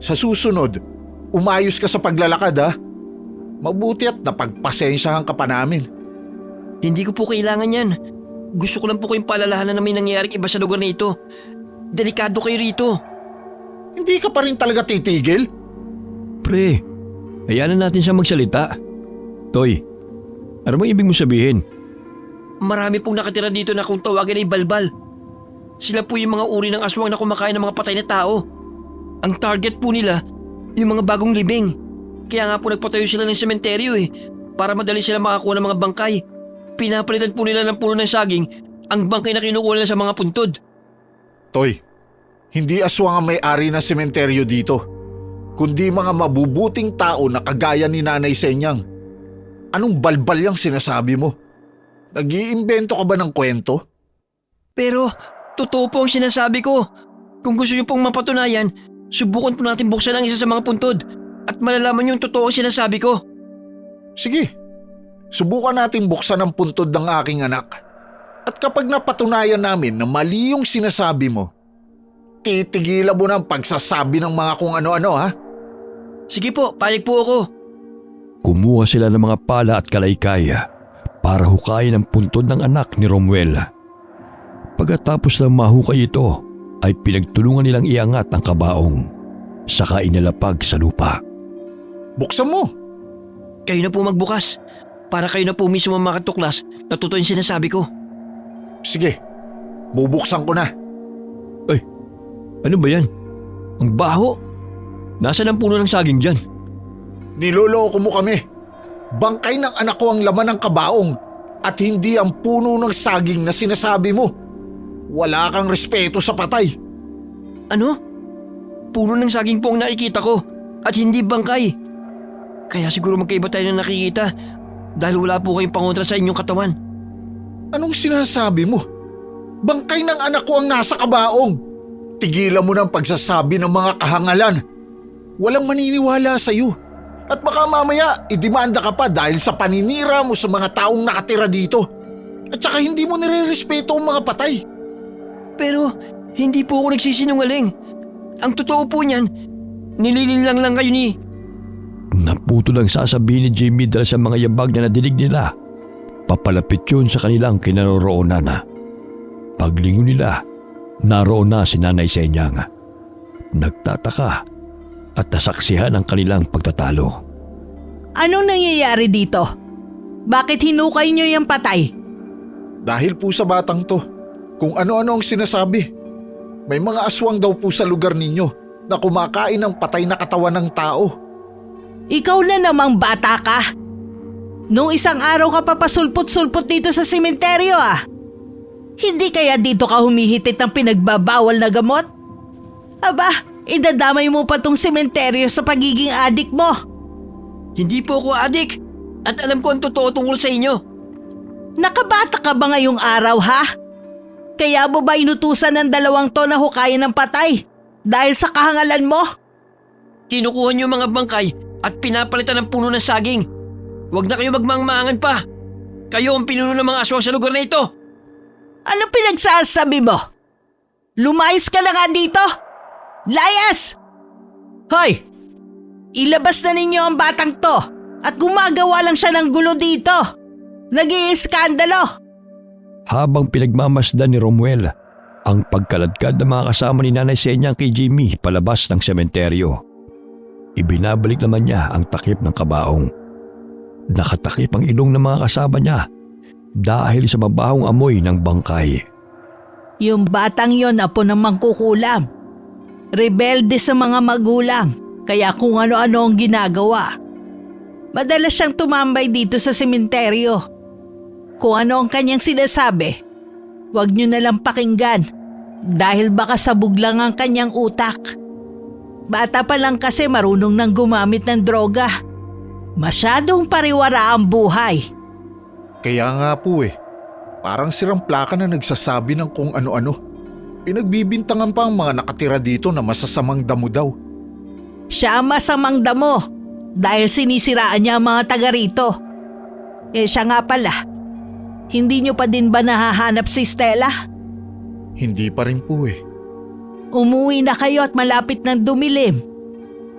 Speaker 1: Sa susunod, umayos ka sa paglalakad ha. Mabuti at napagpasensyahan ka pa namin.
Speaker 4: Hindi ko po kailangan yan. Gusto ko lang po kayong paalalahanan na may nangyayaring iba sa lugar na ito. Delikado kayo rito.
Speaker 1: Hindi ka pa rin talaga titigil?
Speaker 3: Pre, hayaan na natin siya magsalita. Toy, ano bang ibig mo sabihin?
Speaker 4: Marami pong nakatira dito na kung tawagin ay balbal. Sila po yung mga uri ng aswang na kumakain ng mga patay na tao. Ang target po nila, yung mga bagong libing. Kaya nga po nagpatayo sila ng sementeryo para madali sila makakuha ng mga bangkay. Pinapalitan po nila ng puno ng saging ang bangkay na kinukuha nila sa mga puntod.
Speaker 1: Toy, hindi aswang ang may-ari ng sementeryo dito, kundi mga mabubuting tao na kagaya ni Nanay Senyang. Anong balbal yung sinasabi mo? Nag-iimbento ka ba ng kwento?
Speaker 4: Pero totoo po ang sinasabi ko. Kung gusto niyo pong mapatunayan, subukan po natin buksan ang isa sa mga puntod at malalaman yung totoo ang sinasabi ko.
Speaker 1: Sige, subukan natin buksan ang puntod ng aking anak. At kapag napatunayan namin na mali yung sinasabi mo, titigilan mo ng pagsasabi ng mga kung ano-ano ha?
Speaker 4: Sige po, payag po ako.
Speaker 3: Kumuha sila ng mga pala at kalaykay para hukayin ang puntod ng anak ni Romuel. Pagkatapos na mahukay ito, ay pinagtulungan nilang iangat ang kabaong, saka inalapag sa lupa.
Speaker 1: Buksan mo!
Speaker 4: Kayo na po magbukas para kayo na po mismo makatuklas na totoo yung sinasabi ko.
Speaker 1: Sige, bubuksan ko na.
Speaker 3: Ay, ano ba yan? Ang baho! Nasaan ang puno ng saging dyan?
Speaker 1: Niloloko mo kami. Bangkay ng anak ko ang laman ng kabaong at hindi ang puno ng saging na sinasabi mo. Wala kang respeto sa patay.
Speaker 4: Ano? Puno ng saging po ang nakikita ko at hindi bangkay. Kaya siguro magkaiba tayo ng nakikita dahil wala po kayong pangontra sa inyong katawan.
Speaker 1: Anong sinasabi mo? Bangkay ng anak ko ang nasa kabaong. Tigilan mo ng pagsasabi ng mga kahangalan. Walang maniniwala sa iyo. At baka mamaya idemanda ka pa dahil sa paninira mo sa mga taong nakatira dito. At saka hindi mo nire-respeto ang mga patay.
Speaker 4: Pero hindi po ako nagsisinungaling. Ang totoo po niyan, nililinlang lang kayo ni...
Speaker 3: Naputo lang sasabihin ni Jimmy dahil sa mga yabag na nadinig nila. Papalapit yun sa kanilang kinaroroonan. Paglingon nila, naroon na si Nanay Senyang. Nagtataka at nasaksihan ang kanilang pagtatalo.
Speaker 2: Anong nangyayari dito? Bakit hinukay niyo yung patay?
Speaker 1: Dahil po sa batang to, kung ano-ano ang sinasabi. May mga aswang daw po sa lugar ninyo na kumakain ng patay na katawan ng tao.
Speaker 2: Ikaw na namang bata ka. Nung isang araw ka papasulpot-sulpot dito sa sementeryo Hindi kaya dito ka humihitit ng pinagbabawal na gamot? Aba, idadamay mo pa tong sementeryo sa pagiging adik mo.
Speaker 4: Hindi po ako adik at alam ko ang totoo tungkol sa inyo.
Speaker 2: Nakabata ka ba ngayong araw Kaya mo ba inutusan ng 2 to na hukayin ng patay? Dahil sa kahangalan mo?
Speaker 4: Kinukuha niyo mga bangkay at pinapalitan ng puno ng saging. Huwag na kayo magmangmangan pa. Kayo ang pinuno ng mga aswang sa lugar na ito.
Speaker 2: Ano pinagsasabi mo? Lumayas ka na nga dito! Layas! Hoy! Ilabas na ninyo ang batang to at gumagawa lang siya ng gulo dito. Nag-iiskandalo!
Speaker 3: Habang pinagmamasdan ni Romuel ang pagkaladkad ng mga kasama ni Nanay Senyang kay Jimmy palabas ng sementeryo, ibinabalik naman niya ang takip ng kabaong. Nakatakip ang ilong ng mga kasama niya dahil sa mabahong amoy ng bangkay.
Speaker 2: Yung batang yon apo ng mangkukulam. Rebelde sa mga magulang, kaya kung ano-ano ang ginagawa. Madalas siyang tumambay dito sa sementeryo. Kung ano ang kanyang sinasabi, huwag niyo nalang pakinggan. Dahil baka sabog lang ang kanyang utak. Bata pa lang kasi marunong nang gumamit ng droga. Masyadong pariwara ang buhay.
Speaker 1: Kaya nga po parang sirang plaka na nagsasabi ng kung ano-ano. Pinagbibintangan pa ang mga nakatira dito na masasamang damo daw.
Speaker 2: Siya ang masamang damo dahil sinisiraan niya ang mga taga rito. Siya nga pala, hindi niyo pa din ba nahahanap si Stella?
Speaker 1: Hindi pa rin po
Speaker 2: Umuwi na kayo at malapit ng dumilim.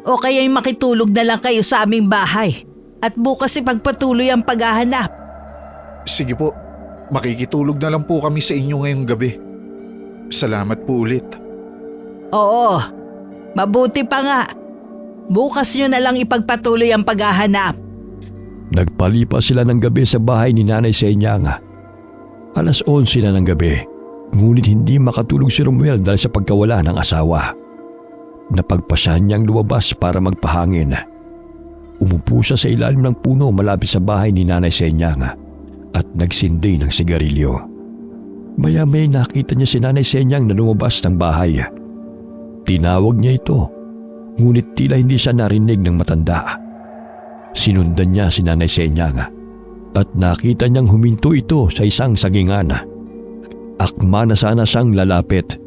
Speaker 2: O kaya'y makitulog na lang kayo sa aming bahay at bukas ipagpatuloy ang paghahanap.
Speaker 1: Sige po, makikitulog na lang po kami sa inyo ngayong gabi. Salamat po ulit.
Speaker 2: Oo, mabuti pa nga. Bukas nyo na lang ipagpatuloy ang paghahanap.
Speaker 3: Nagpalipas sila ng gabi sa bahay ni Nanay Senyang. 11:00 na ng gabi, ngunit hindi makatulog si Romuel dahil sa pagkawala ng asawa. Napagpasahan niyang lumabas para magpahangin. Umupo siya sa ilalim ng puno malapit sa bahay ni Nanay Senyang at nagsindi ng sigarilyo. Maya-maya nakita niya si Nanay Senyang na lumabas ng bahay. Tinawag niya ito, ngunit tila hindi siya narinig ng matanda. Sinundan niya si Nanay Senyang at nakita niyang huminto ito sa isang sagingan. Akma na sana siyang lalapit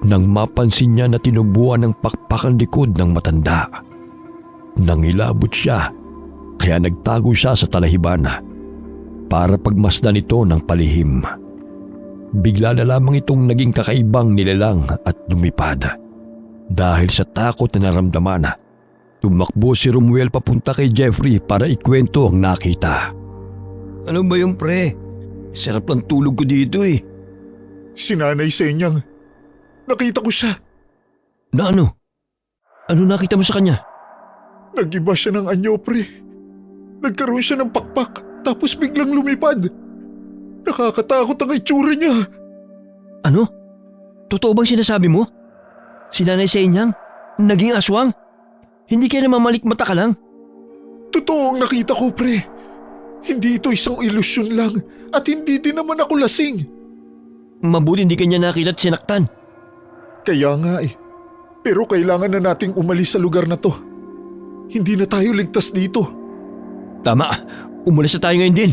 Speaker 3: nang mapansin niya na tinubuan ng pakpak ang likod ng matanda. Nangilabot siya kaya nagtago siya sa talahiban para pagmasdan ito ng palihim. Bigla na lamang itong naging kakaibang nilalang at lumipad. Dahil sa takot na naramdaman, tumakbo si Romuel papunta kay Jeffrey para ikwento ang nakita.
Speaker 4: Ano ba yung pre? Sarap ng tulog ko dito
Speaker 1: Si Nanay Senyang, nakita ko siya.
Speaker 4: Na ano? Ano nakita mo sa kanya?
Speaker 1: Nag-iba siya ng anyo, pre. Nagkaroon siya ng pakpak tapos biglang lumipad. Nakakatakot ang itsura niya.
Speaker 4: Ano? Totoo bang sinasabi mo? Si Nanay Senyang? Naging aswang? Hindi kaya namamalikmata ka lang?
Speaker 1: Totoo ang nakita ko, pre. Hindi ito isang ilusyon lang at hindi din naman ako lasing.
Speaker 4: Mabuti hindi kanya nakita at sinaktan.
Speaker 1: Kaya nga Pero kailangan na nating umalis sa lugar na to. Hindi na tayo ligtas dito.
Speaker 4: Tama, umalis na tayo ngayon din.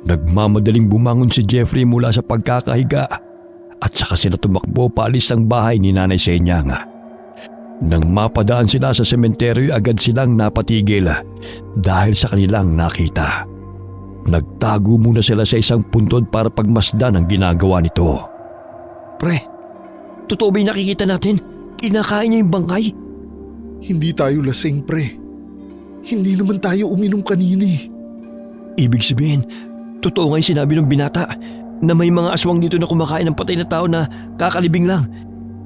Speaker 3: Nagmamadaling bumangon si Jeffrey mula sa pagkakahiga at saka sila tumakbo paalis ang bahay ni Nanay Senyang. Nang mapadaan sila sa sementeryo, agad silang napatigil dahil sa kanilang nakita. Nagtago muna sila sa isang puntod para pagmasdan ang ginagawa nito.
Speaker 4: Pre, totoo ba yung nakikita natin? Kinakain niya yung bangkay?
Speaker 1: Hindi tayo lasing, pre. Hindi naman tayo uminom kanina
Speaker 4: Ibig sabihin, totoo nga yung sinabi ng binata na may mga aswang dito na kumakain ng patay na tao na kakalibing lang.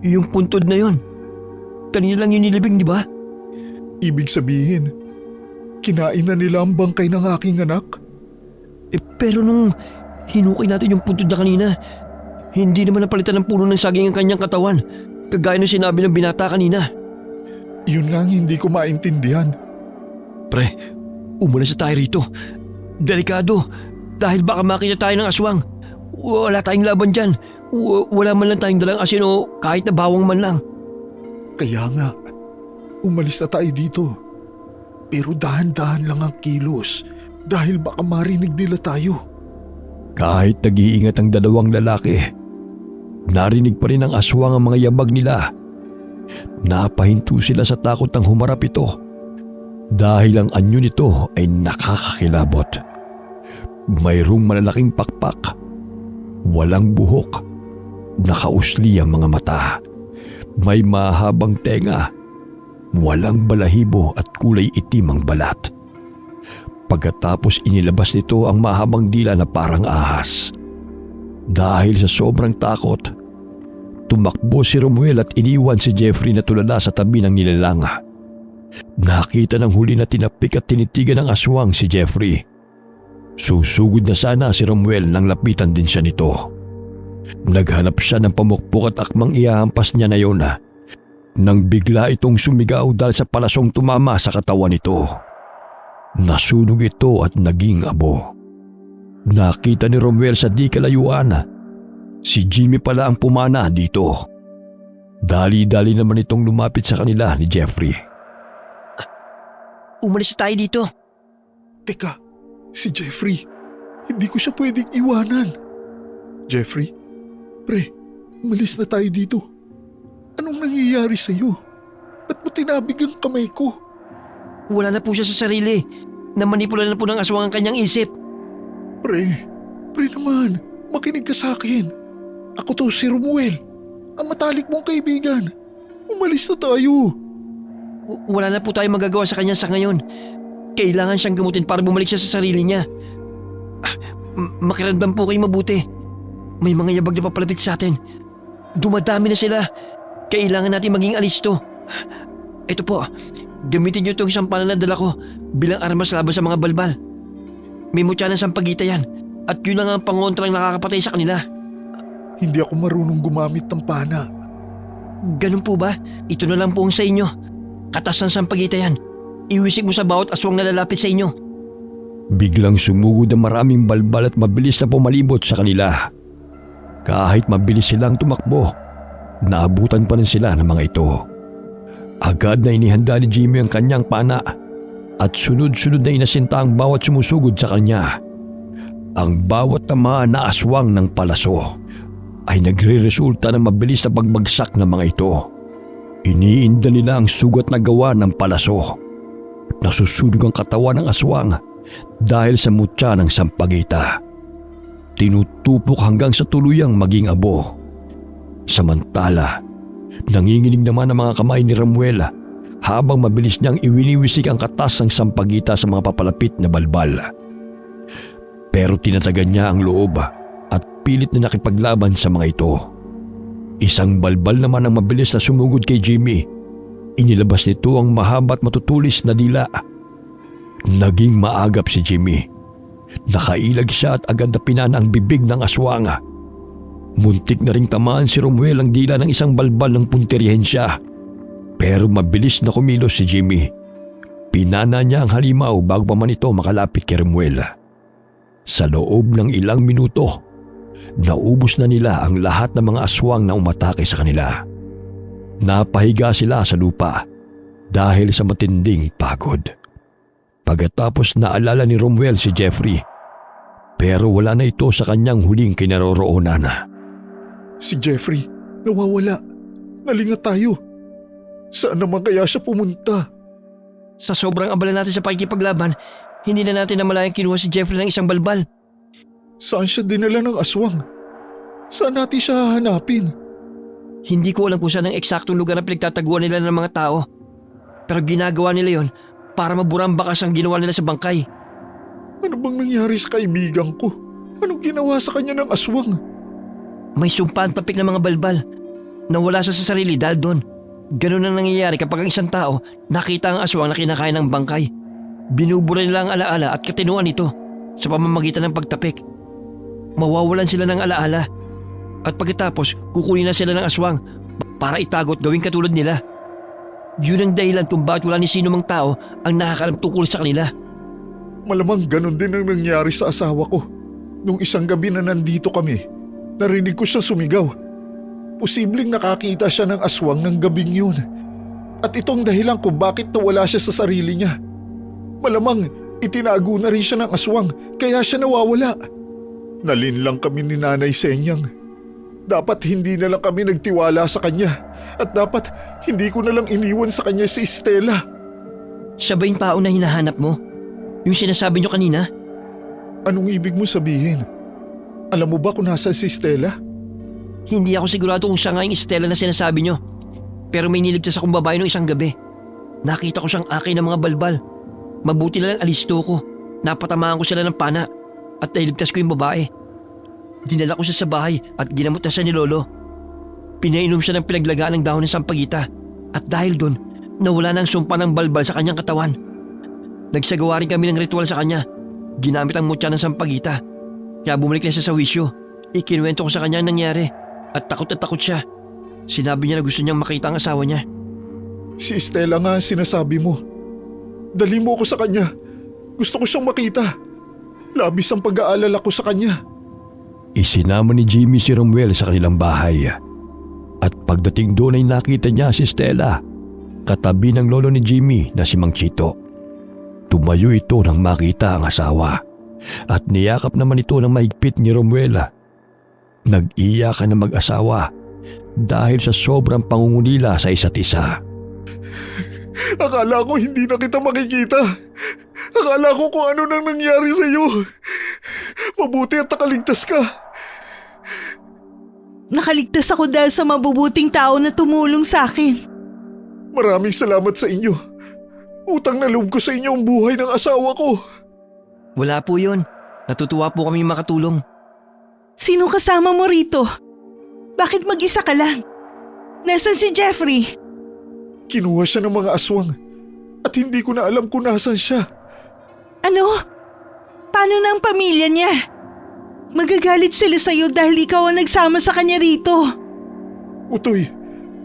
Speaker 4: Yung puntod na yon. Kanina lang yung nilibing, di ba?
Speaker 1: Ibig sabihin, kinain na nila ang bangkay ng aking anak?
Speaker 4: Pero nung hinukay natin yung puntod na kanina, hindi naman napalitan ng puno ng saging ang kanyang katawan, kagaya ng sinabi ng binata kanina.
Speaker 1: Yun lang hindi ko maintindihan.
Speaker 4: Pre, umalis na tayo rito. Delikado, dahil baka makita tayo ng aswang. Wala tayong laban dyan. Wala man lang tayong dalang asin o kahit na bawang man lang.
Speaker 1: Kaya nga, umalis na tayo dito. Pero dahan-dahan lang ang kilos dahil baka marinig nila tayo.
Speaker 3: Kahit nag-iingat ang dalawang lalaki, narinig pa rin ng aswang ang mga yabag nila. Napahinto sila sa takot ng humarap ito dahil ang anyo nito ay nakakakilabot. Mayroong malalaking pakpak, walang buhok, nakausli ang mga mata, may mahabang tenga, walang balahibo at kulay itim ang balat. Pagkatapos inilabas nito ang mahabang dila na parang ahas. Dahil sa sobrang takot, tumakbo si Romuel at iniwan si Jeffrey na tulala sa tabi ng nilalang. Nakita ng huli na tinapik at tinitigan ng aswang si Jeffrey. Susugod na sana si Romuel nang lapitan din siya nito. Naghanap siya ng pamukpok at akmang ihahampas niya na yun nang bigla itong sumigaw dahil sa palasong tumama sa katawan nito. Nasunog ito at naging abo. Nakita ni Romuel sa di kalayuan Si Jimmy pala ang pumana dito. Dali-dali naman itong lumapit sa kanila ni Jeffrey.
Speaker 4: Umalis tayo dito.
Speaker 1: Teka, si Jeffrey. Hindi ko siya pwedeng iwanan. Jeffrey, pre, umalis na tayo dito. Anong nangyayari sa'yo? Ba't mo tinabig ang kamay ko?
Speaker 4: Wala na po siya sa sarili. Namanipula na po ng aswang ang kanyang isip.
Speaker 1: Pre naman, makinig ka sa akin. Ako to si Romuel, ang matalik mong kaibigan. Umalis na tayo.
Speaker 4: Wala na po tayong magagawa sa kanya sa ngayon. Kailangan siyang gamutin para bumalik siya sa sarili niya. Makiramdam po kayo mabuti. May mga yabag na papalapit sa atin. Dumadami na sila. Kailangan natin maging alisto. Ito po, gamitin niyo itong isang pananadala ko bilang armas laban sa mga balbal. May mutya ng sampagita yan at yun lang ang pangontrang nakakapatay sa kanila.
Speaker 1: Hindi ako marunong gumamit ng pana.
Speaker 4: Ganun po ba? Ito na lang po ang sa inyo. Katas ng sampagita yan. Iwisik mo sa bawat aswang na lalapit sa inyo.
Speaker 3: Biglang sumugod ang maraming balbal at mabilis na pumalibot sa kanila. Kahit mabilis silang tumakbo, naabutan pa rin sila ng mga ito. Agad na inihanda ni Jimmy ang kanyang pana at sunod-sunod na inasinta ang bawat sumusugod sa kanya. Ang bawat tamaan na aswang ng palaso ay nagre-resulta ng mabilis na pagbagsak ng mga ito. Iniinda nila ang sugat na gawa ng palaso. Nasusunog ang katawan ng aswang dahil sa mutya ng sampagita. Tinutupok hanggang sa tuluyang maging abo. Samantala, nanginginig naman ang mga kamay ni Romuel habang mabilis niyang iwiniwisik ang katas ng sampagita sa mga papalapit na balbal. Pero tinatagan niya ang loob at pilit na nakipaglaban sa mga ito. Isang balbal naman ang mabilis na sumugod kay Jimmy. Inilabas nito ang mahaba at matutulis na dila. Naging maagap si Jimmy. Nakailag siya at agad na pinana ang bibig ng aswang. Muntik na ring tamaan si Romuel ang dila ng isang balbal ng punteryensya. Pero mabilis na kumilos si Jimmy. Pinana niya ang halimaw bago pa man ito makalapit kay Romuel. Sa loob ng ilang minuto, naubos na nila ang lahat ng mga aswang na umatake sa kanila. Napahiga sila sa lupa dahil sa matinding pagod. Pagkatapos naalala ni Romuel si Jeffrey, pero wala na ito sa kanyang huling kinaroroonan.
Speaker 1: Si Jeffrey, nawawala. Nalingat tayo. Saan naman kaya siya pumunta?
Speaker 4: Sa sobrang abala natin sa pakikipaglaban, hindi na natin namalayang kinuha si Jeffrey ng isang balbal.
Speaker 1: Saan siya dinala ng aswang? Saan natin siya hahanapin?
Speaker 4: Hindi ko alam kung saan ang eksaktong lugar na pinagtataguan nila ng mga tao. Pero ginagawa nila yon para maburang bakas ang ginawa nila sa bangkay.
Speaker 1: Ano bang nangyari sa kaibigan ko? Anong ginawa sa kanya ng aswang?
Speaker 4: May sumpa ang tapik ng mga balbal. Nawala siya sa sarili dahil doon. Ganun ang nangyayari kapag ang isang tao nakita ang aswang na kinakain ng bangkay. Binubura nila ang alaala at katinuan nito sa pamamagitan ng pagtapik. Mawawalan sila ng alaala at pagkatapos kukunin na sila ng aswang para itago at gawing katulad nila. Yun ang dahilan kung bakit wala ni sino mang tao ang nakakalam tungkol sa kanila.
Speaker 1: Malamang ganun din ang nangyari sa asawa ko. Nung isang gabi na nandito kami, narinig ko siya sumigaw. Posibleng nakakita siya ng aswang ng gabing yun. At itong dahilan kung bakit nawala siya sa sarili niya. Malamang itinago na rin siya ng aswang kaya siya nawawala. Nalinlang kami ni Nanay Senyang. Dapat hindi na lang kami nagtiwala sa kanya at dapat hindi ko na lang iniwan sa kanya si Stella.
Speaker 4: Siya ba yung tao na hinahanap mo? Yung sinasabi niyo kanina?
Speaker 1: Anong ibig mo sabihin? Alam mo ba kung nasaan si Stella?
Speaker 4: Hindi ako sigurado kung siya nga yung Stella na sinasabi niyo. Pero may niligtas akong babae nung isang gabi. Nakita ko siyang akay ng mga balbal. Mabuti na lang alisto ko. Napatamaan ko sila ng pana at nailigtas ko yung babae. Dinala ko siya sa bahay at ginamot na siya ni Lolo. Pinainom siya ng pinaglagaan ng dahon ng sampagita at dahil doon, nawala na ang sumpa ng balbal sa kanyang katawan. Nagsagawa rin kami ng ritual sa kanya. Ginamit ang mutya ng sampagita. Kaya bumalik na siya sa wisyo. Ikinuwento ko sa kanya ang nangyari at takot siya. Sinabi niya na gusto niyang makita ang asawa niya.
Speaker 1: Si Stella nga ang sinasabi mo. Dali mo ako sa kanya. Gusto ko siyang makita. Labis ang pag-aalala ko sa kanya.
Speaker 3: Isinama ni Jimmy si Romuel sa kanilang bahay. At pagdating doon ay nakita niya si Stella, katabi ng lolo ni Jimmy na si Mang Chito. Tumayo ito nang makita ang asawa at niyakap naman ito ng mahigpit ni Romuel. Nag-iyakan na mag-asawa dahil sa sobrang pangungulila sa isa't isa.
Speaker 1: Akala ko hindi na kita makikita. Akala ko kung ano nang nangyari sa'yo. Mabuti at nakaligtas ka.
Speaker 2: Nakaligtas ako dahil sa mabubuting tao na tumulong sa akin.
Speaker 1: Maraming salamat sa inyo. Utang na loob ko sa inyo ang buhay ng asawa ko.
Speaker 4: Wala po yun. Natutuwa po kami makatulong.
Speaker 2: Sino kasama mo rito? Bakit mag-isa ka lang? Nasaan si Jeffrey?
Speaker 1: Kinuha siya ng mga aswang at hindi ko na alam kung nasan siya.
Speaker 2: Ano? Paano na ang pamilya niya? Magagalit sila sa'yo dahil ikaw ang nagsama sa kanya rito.
Speaker 1: Utoy,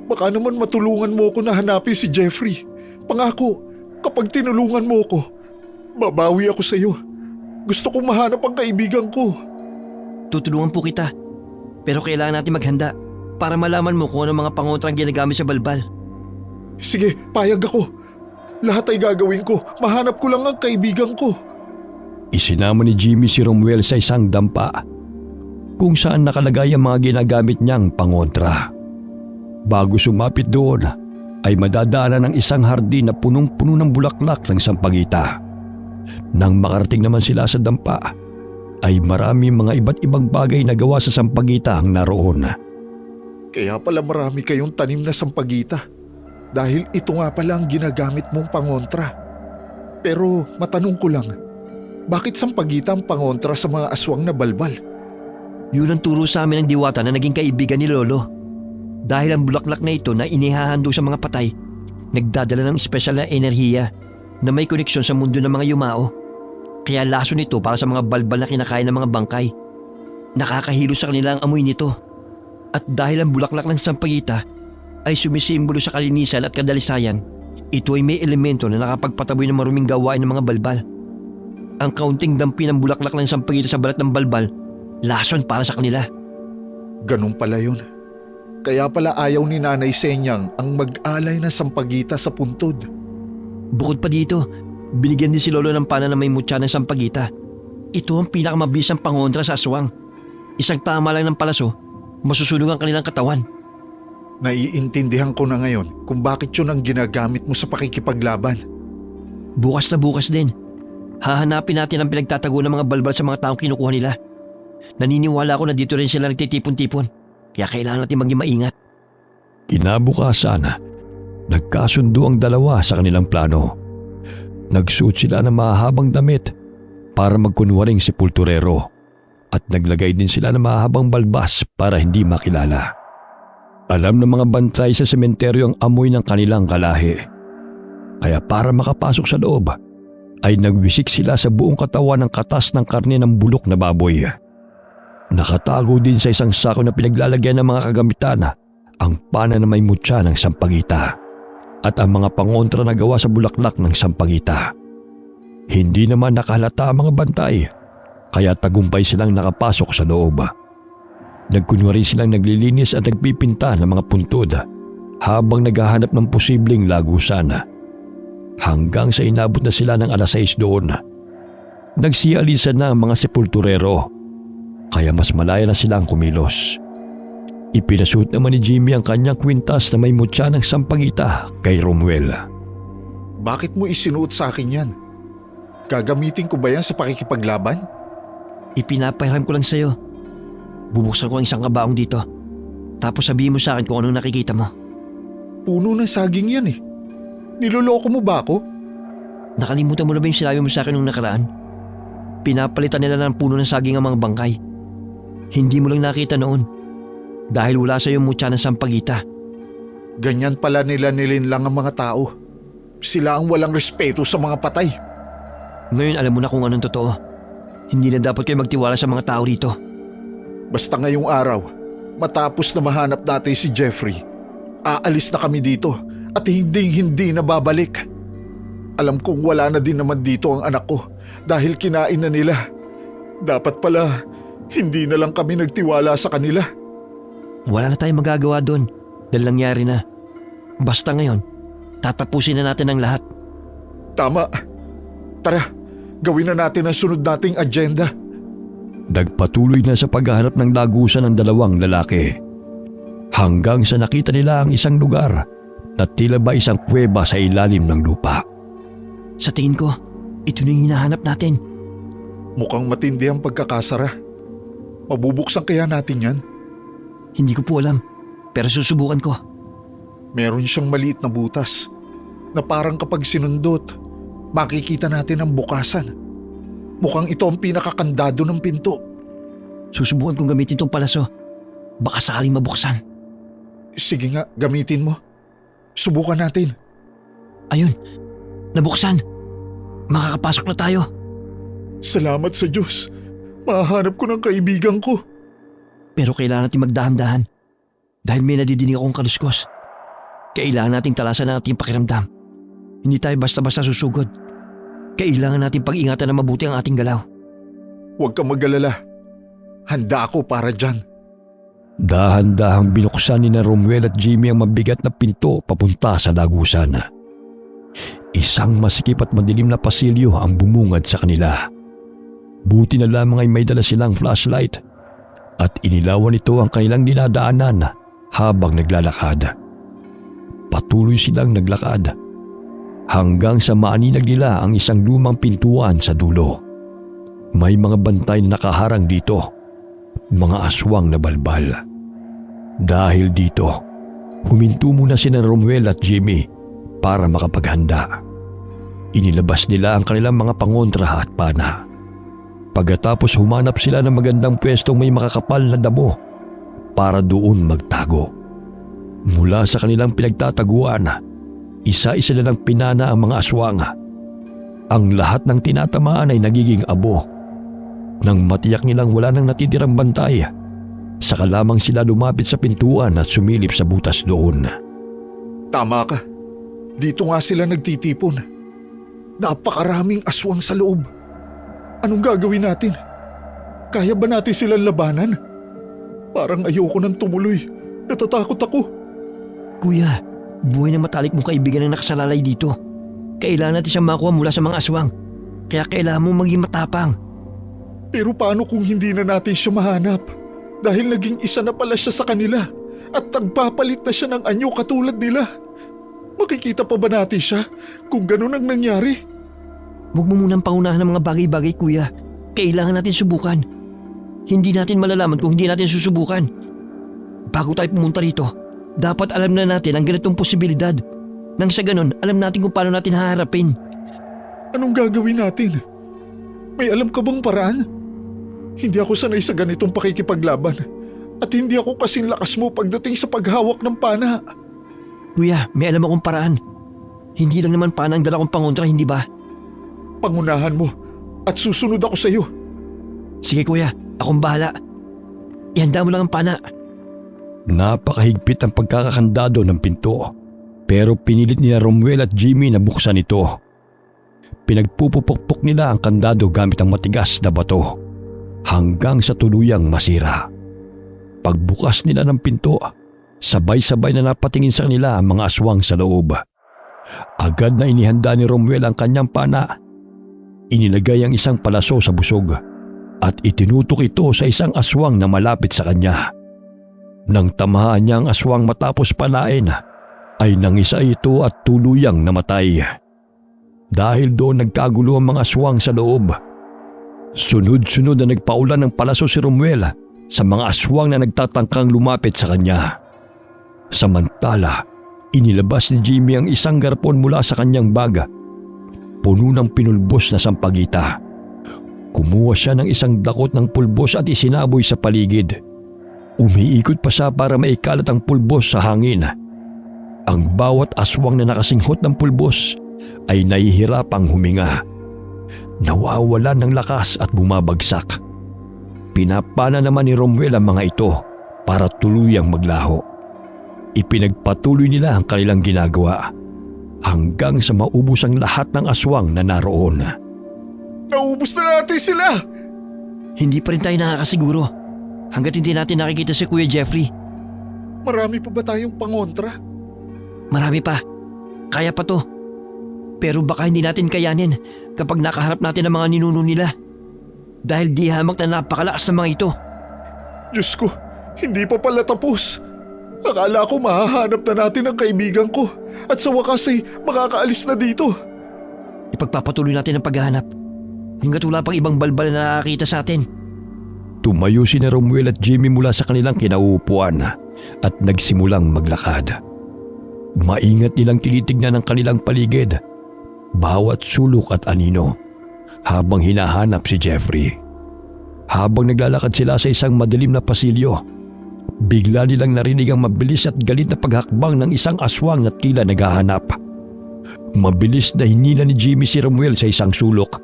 Speaker 1: baka naman matulungan mo ako na hanapin si Jeffrey. Pangako, kapag tinulungan mo ako, babawi ako sa'yo. Gusto kong mahanap ang kaibigan ko.
Speaker 4: Tutulungan po kita. Pero kailangan natin maghanda para malaman mo kung ano mga pangontrang ginagamit sa balbal.
Speaker 1: Sige, payag ako. Lahat ay gagawin ko. Mahanap ko lang ang kaibigan ko.
Speaker 3: Isinama ni Jimmy si Romuel sa isang dampa kung saan nakalagay ang mga ginagamit niyang pangontra. Bago sumapit doon ay madadaanan ng isang hardin na punong-puno ng bulaklak ng sampagita. Nang makarating naman sila sa dampa ay marami mga iba't ibang bagay na gawa sa sampagita ang naroon.
Speaker 1: Kaya pala marami kayong tanim na sampagita. Dahil ito nga pala ang ginagamit mong pangontra. Pero matanong ko lang, bakit sampagita ang pangontra sa mga aswang na balbal?
Speaker 4: Yun ang turo sa amin ng diwata na naging kaibigan ni Lolo. Dahil ang bulaklak na ito na inihahandog sa mga patay, nagdadala ng espesyal na enerhiya na may koneksyon sa mundo ng mga yumao. Kaya laso nito para sa mga balbal na kinakain ng mga bangkay. Nakakahilo sa kanila ang amoy nito. At dahil ang bulaklak ng sampagita ay sumisimbolo sa kalinisan at kadalisayan, ito ay may elemento na nakapagpataboy ng maruming gawain ng mga balbal. Ang kaunting dampi ng bulaklak ng sampagita sa balat ng balbal, lason para sa kanila.
Speaker 1: Ganun pala yun. Kaya pala ayaw ni Nanay Senyang ang mag-alay ng sampagita sa puntod.
Speaker 4: Bukod pa dito, binigyan din si Lolo ng pana na may mutya ng sampagita. Ito ang pinakamabisang pangontra sa aswang. Isang tama lang ng palaso, masusunog ang kanilang katawan.
Speaker 1: Naiintindihan ko na ngayon kung bakit yun ang ginagamit mo sa pakikipaglaban.
Speaker 4: Bukas na bukas din. Hahanapin natin ang pinagtatago ng mga balbal sa mga taong kinukuha nila. Naniniwala ako na dito rin sila nagtitipon-tipon. Kaya kailangan natin maging maingat.
Speaker 3: Kinabukasan, nagkasundo ang dalawa sa kanilang plano. Nagsuot sila ng mahahabang damit para magkunwaring sepulturero at naglagay din sila ng mahahabang balbas para hindi makilala. Alam ng mga bantay sa sementeryo ang amoy ng kanilang kalahi. Kaya para makapasok sa loob, ay nagwisik sila sa buong katawan ng katas ng karne ng bulok na baboy. Nakatago din sa isang sako na pinaglalagyan ng mga kagamitan ang pana na may mutya ng sampagita at ang mga pangontra na gawa sa bulaklak ng sampagita. Hindi naman nakahalata ang mga bantay, kaya tagumpay silang nakapasok sa loob. Nagkunwari silang naglilinis at nagpipinta ng mga puntod habang naghahanap ng posibleng lagusan. Hanggang sa inabot na sila ng 6:00 doon. Nagsialisan na ang mga sepulturero, kaya mas malaya na silang kumilos. Ipinasuot naman ni Jimmy ang kanyang kwintas na may mutya ng sampagita kay Romuel.
Speaker 1: Bakit mo isinuot sa akin yan? Gagamitin ko ba yan sa pakikipaglaban?
Speaker 4: Ipinapahiram ko lang sa'yo. Bubuksan ko ang isang kabaong dito. Tapos sabihin mo sa akin kung anong nakikita mo.
Speaker 1: Puno ng saging yan eh. Niloloko mo ba ako?
Speaker 4: Nakalimutan mo na ba yung sinabi mo sa akin nung nakaraan? Pinapalitan nila ng puno ng saging ang mga bangkay. Hindi mo lang nakita noon. Dahil wala sa iyong mutya ng sampagita.
Speaker 1: Ganyan pala nila nilinlang ang mga tao. Sila ang walang respeto sa mga patay.
Speaker 4: Ngayon alam mo na kung anong totoo. Hindi na dapat kayo magtiwala sa mga tao rito.
Speaker 1: Basta ngayong araw, matapos na mahanap natin si Jeffrey, aalis na kami dito at hindi na babalik. Alam kong wala na din naman dito ang anak ko dahil kinain na nila. Dapat pala, Hindi na lang kami nagtiwala sa kanila.
Speaker 4: Wala na tayong magagawa doon dahil nangyari na. Basta ngayon, tatapusin na natin ang lahat.
Speaker 1: Tama. Tara, gawin na natin ang sunod nating agenda.
Speaker 3: Nagpatuloy na sa paghahanap ng lagusan ng dalawang lalaki. Hanggang sa nakita nila ang isang lugar na tila ba isang kuweba sa ilalim ng lupa.
Speaker 4: Sa tingin ko, ito na yung hinahanap natin.
Speaker 1: Mukhang matindi ang pagkakasara. Mabubuksan kaya natin yan?
Speaker 4: Hindi ko po alam, pero susubukan ko.
Speaker 1: Meron siyang maliit na butas na parang kapag sinundot, makikita natin ang bukasan. Mukhang ito ang pinakakandado ng pinto.
Speaker 4: Susubukan kong gamitin tong palaso. Baka sakaling mabuksan.
Speaker 1: Sige nga, gamitin mo. Subukan natin.
Speaker 4: Ayun, nabuksan. Makakapasok na tayo.
Speaker 1: Salamat sa Diyos. Mahahanap ko ng kaibigan ko.
Speaker 4: Pero kailangan natin magdahan-dahan. Dahil may nadidinig akong kaluskos. Kailangan nating talasan ang ating pakiramdam. Hindi tayo basta-basta susugod. Kailangan natin pag-ingatan na mabuti ang ating galaw.
Speaker 1: Huwag kang mag-alala. Handa ako para dyan.
Speaker 3: Dahan-dahang binuksan ni na Romuel at Jimmy ang mabigat na pinto papunta sa lagusan. Isang masikip at madilim na pasilyo ang bumungad sa kanila. Buti na lamang ay may dala silang flashlight at inilawan nito ang kanilang dinadaanan habang naglalakad. Patuloy silang naglakad hanggang sa maaninag nila ang isang lumang pintuan sa dulo. May mga bantay na nakaharang dito, mga aswang na balbal. Dahil dito, huminto muna sina Romuel at Jimmy para makapaghanda. Inilabas nila ang kanilang mga pangontra at pana. Pagkatapos humanap sila ng magandang pwestong may makakapal na damo para doon magtago. Mula sa kanilang pinagtataguan, isa-isa na lang pinana ang mga aswang. Ang lahat ng tinatamaan ay nagiging abo. Nang matiyak nilang wala nang natitirang bantay, saka lamang sila lumapit sa pintuan at sumilip sa butas doon.
Speaker 1: Tama ka. Dito nga sila nagtitipon. Napakaraming aswang sa loob. Anong gagawin natin? Kaya ba natin silang labanan? Parang ayoko nang tumuloy. Natatakot ako.
Speaker 4: Kuya, buhay na matalik mong kaibigan ang nakasalalay dito. Kailangan natin siyang makuha mula sa mga aswang. Kaya kailangan mong maging matapang.
Speaker 1: Pero paano kung hindi na natin siya mahanap? Dahil naging isa na pala siya sa kanila at nagpapalit na siya ng anyo katulad nila. Makikita pa ba natin siya kung ganun ang nangyari?
Speaker 4: Huwag mo munang pangunahan ng mga bagay-bagay, kuya. Kailangan natin subukan. Hindi natin malalaman kung hindi natin susubukan. Bago tayo pumunta rito, dapat alam na natin ang ganitong posibilidad. Nang sa ganun, alam natin kung paano natin haharapin.
Speaker 1: Anong gagawin natin? May alam ka bang paraan? Hindi ako sanay sa ganitong pakikipaglaban at hindi ako kasing lakas mo pagdating sa paghawak ng pana.
Speaker 4: Kuya, may alam akong paraan. Hindi lang naman pana ang dala kong pangontra, hindi ba?
Speaker 1: Pangunahan mo at susunod ako sa iyo.
Speaker 4: Sige kuya, akong bahala. Ihanda mo lang ang pana.
Speaker 3: Napakahigpit ang pagkakakandado ng pinto, pero pinilit ni Romuel at Jimmy na buksan ito. Pinagpupupukpok nila ang kandado gamit ang matigas na bato hanggang sa tuluyang masira. Pagbukas nila ng pinto, sabay-sabay na napatingin sa kanila ang mga aswang sa loob. Agad na inihanda ni Romuel ang kanyang pana. Inilagay ang isang palaso sa busog at itinutok ito sa isang aswang na malapit sa kanya. Nang tamahan niya ang aswang matapos panain, ay nangisa ito at tuluyang namatay. Dahil doon nagkagulo ang mga aswang sa loob. Sunod-sunod na nagpaulan ng palaso si Romuel sa mga aswang na nagtatangkang lumapit sa kanya. Samantala, inilabas ni Jimmy ang isang garpon mula sa kanyang bag. Puno ng pinulbos na sampagita. Kumuha siya ng isang dakot ng pulbos at isinaboy sa paligid. Umiikot pa siya para maikalat ang pulbos sa hangin. Ang bawat aswang na nakasinghot ng pulbos ay nahihirapang huminga. Nawawalan ng lakas at bumabagsak. Pinapana naman ni Romuel ang mga ito para tuluyang maglaho. Ipinagpatuloy nila ang kanilang ginagawa hanggang sa maubos ang lahat ng aswang na naroon.
Speaker 1: Naubos na natin sila!
Speaker 4: Hindi pa rin tayo nakakasiguro hanggat hindi natin nakikita si Kuya Jeffrey.
Speaker 1: Marami pa ba tayong pangontra?
Speaker 4: Marami pa. Kaya pa to. Pero baka hindi natin kayanin kapag nakaharap natin ang mga ninuno nila. Dahil di hamak na napakalakas ng mga ito.
Speaker 1: Diyos ko, hindi pa pala tapos. Akala ko mahahanap na natin ang kaibigan ko at sa wakas ay makakaalis na dito.
Speaker 4: Ipagpapatuloy natin ang paghahanap hanggat wala pang ibang balbal na nakakita sa atin.
Speaker 3: Tumayo si na Romuel at Jimmy mula sa kanilang kinauupuan at nagsimulang maglakad. Maingat nilang tinitignan ang kanilang paligid, bawat sulok at anino, habang hinahanap si Jeffrey. Habang naglalakad sila sa isang madilim na pasilyo, bigla nilang narinig ang mabilis at galit na paghakbang ng isang aswang na tila naghahanap. Mabilis na hinila ni Jimmy si Romuel sa isang sulok.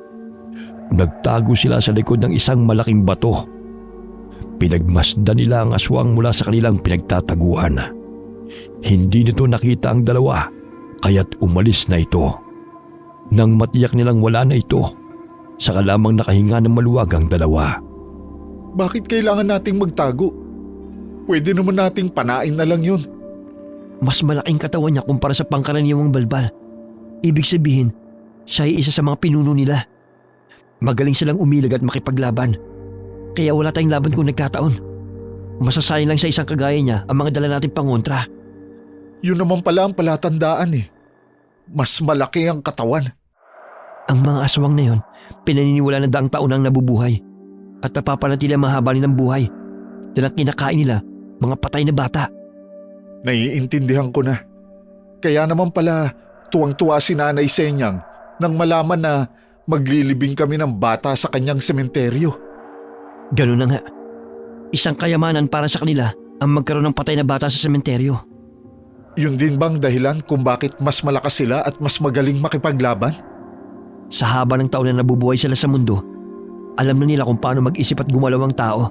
Speaker 3: Nagtago sila sa likod ng isang malaking bato. Pinagmasdan nila ang aswang mula sa kanilang pinagtataguan. Hindi nito nakita ang dalawa, kaya't umalis na ito. Nang matiyak nilang wala na ito, saka lamang nakahinga ng maluwag ang dalawa.
Speaker 1: Bakit kailangan nating magtago? Pwede naman nating panain na lang yun.
Speaker 4: Mas malaking katawan niya kumpara sa pangkaraniwang balbal. Ibig sabihin, siya ay isa sa mga pinuno nila. Magaling silang umilag at makipaglaban. Kaya wala tayong laban kung nagkataon. Masasayang lang sa isang kagaya niya ang mga dala nating pangontra.
Speaker 1: Yun naman pala ang palatandaan eh. Mas malaki ang katawan.
Speaker 4: Ang mga aswang na yon, pinaniniwala na daang taon ang nabubuhay at napapanatili ang mahaba nilang buhay dahil ang kinakain nila mga patay na bata.
Speaker 1: Naiintindihan ko na. Kaya naman pala tuwang-tuwa si Nanay Senyang nang malaman na maglilibing kami ng bata sa kanyang sementeryo.
Speaker 4: Ganun na nga. Isang kayamanan para sa kanila ang magkaroon ng patay na bata sa sementeryo.
Speaker 1: Yun din bang dahilan kung bakit mas malakas sila at mas magaling makipaglaban?
Speaker 4: Sa haba ng taon na nabubuhay sila sa mundo, alam na nila kung paano mag-isip at gumalaw ang tao.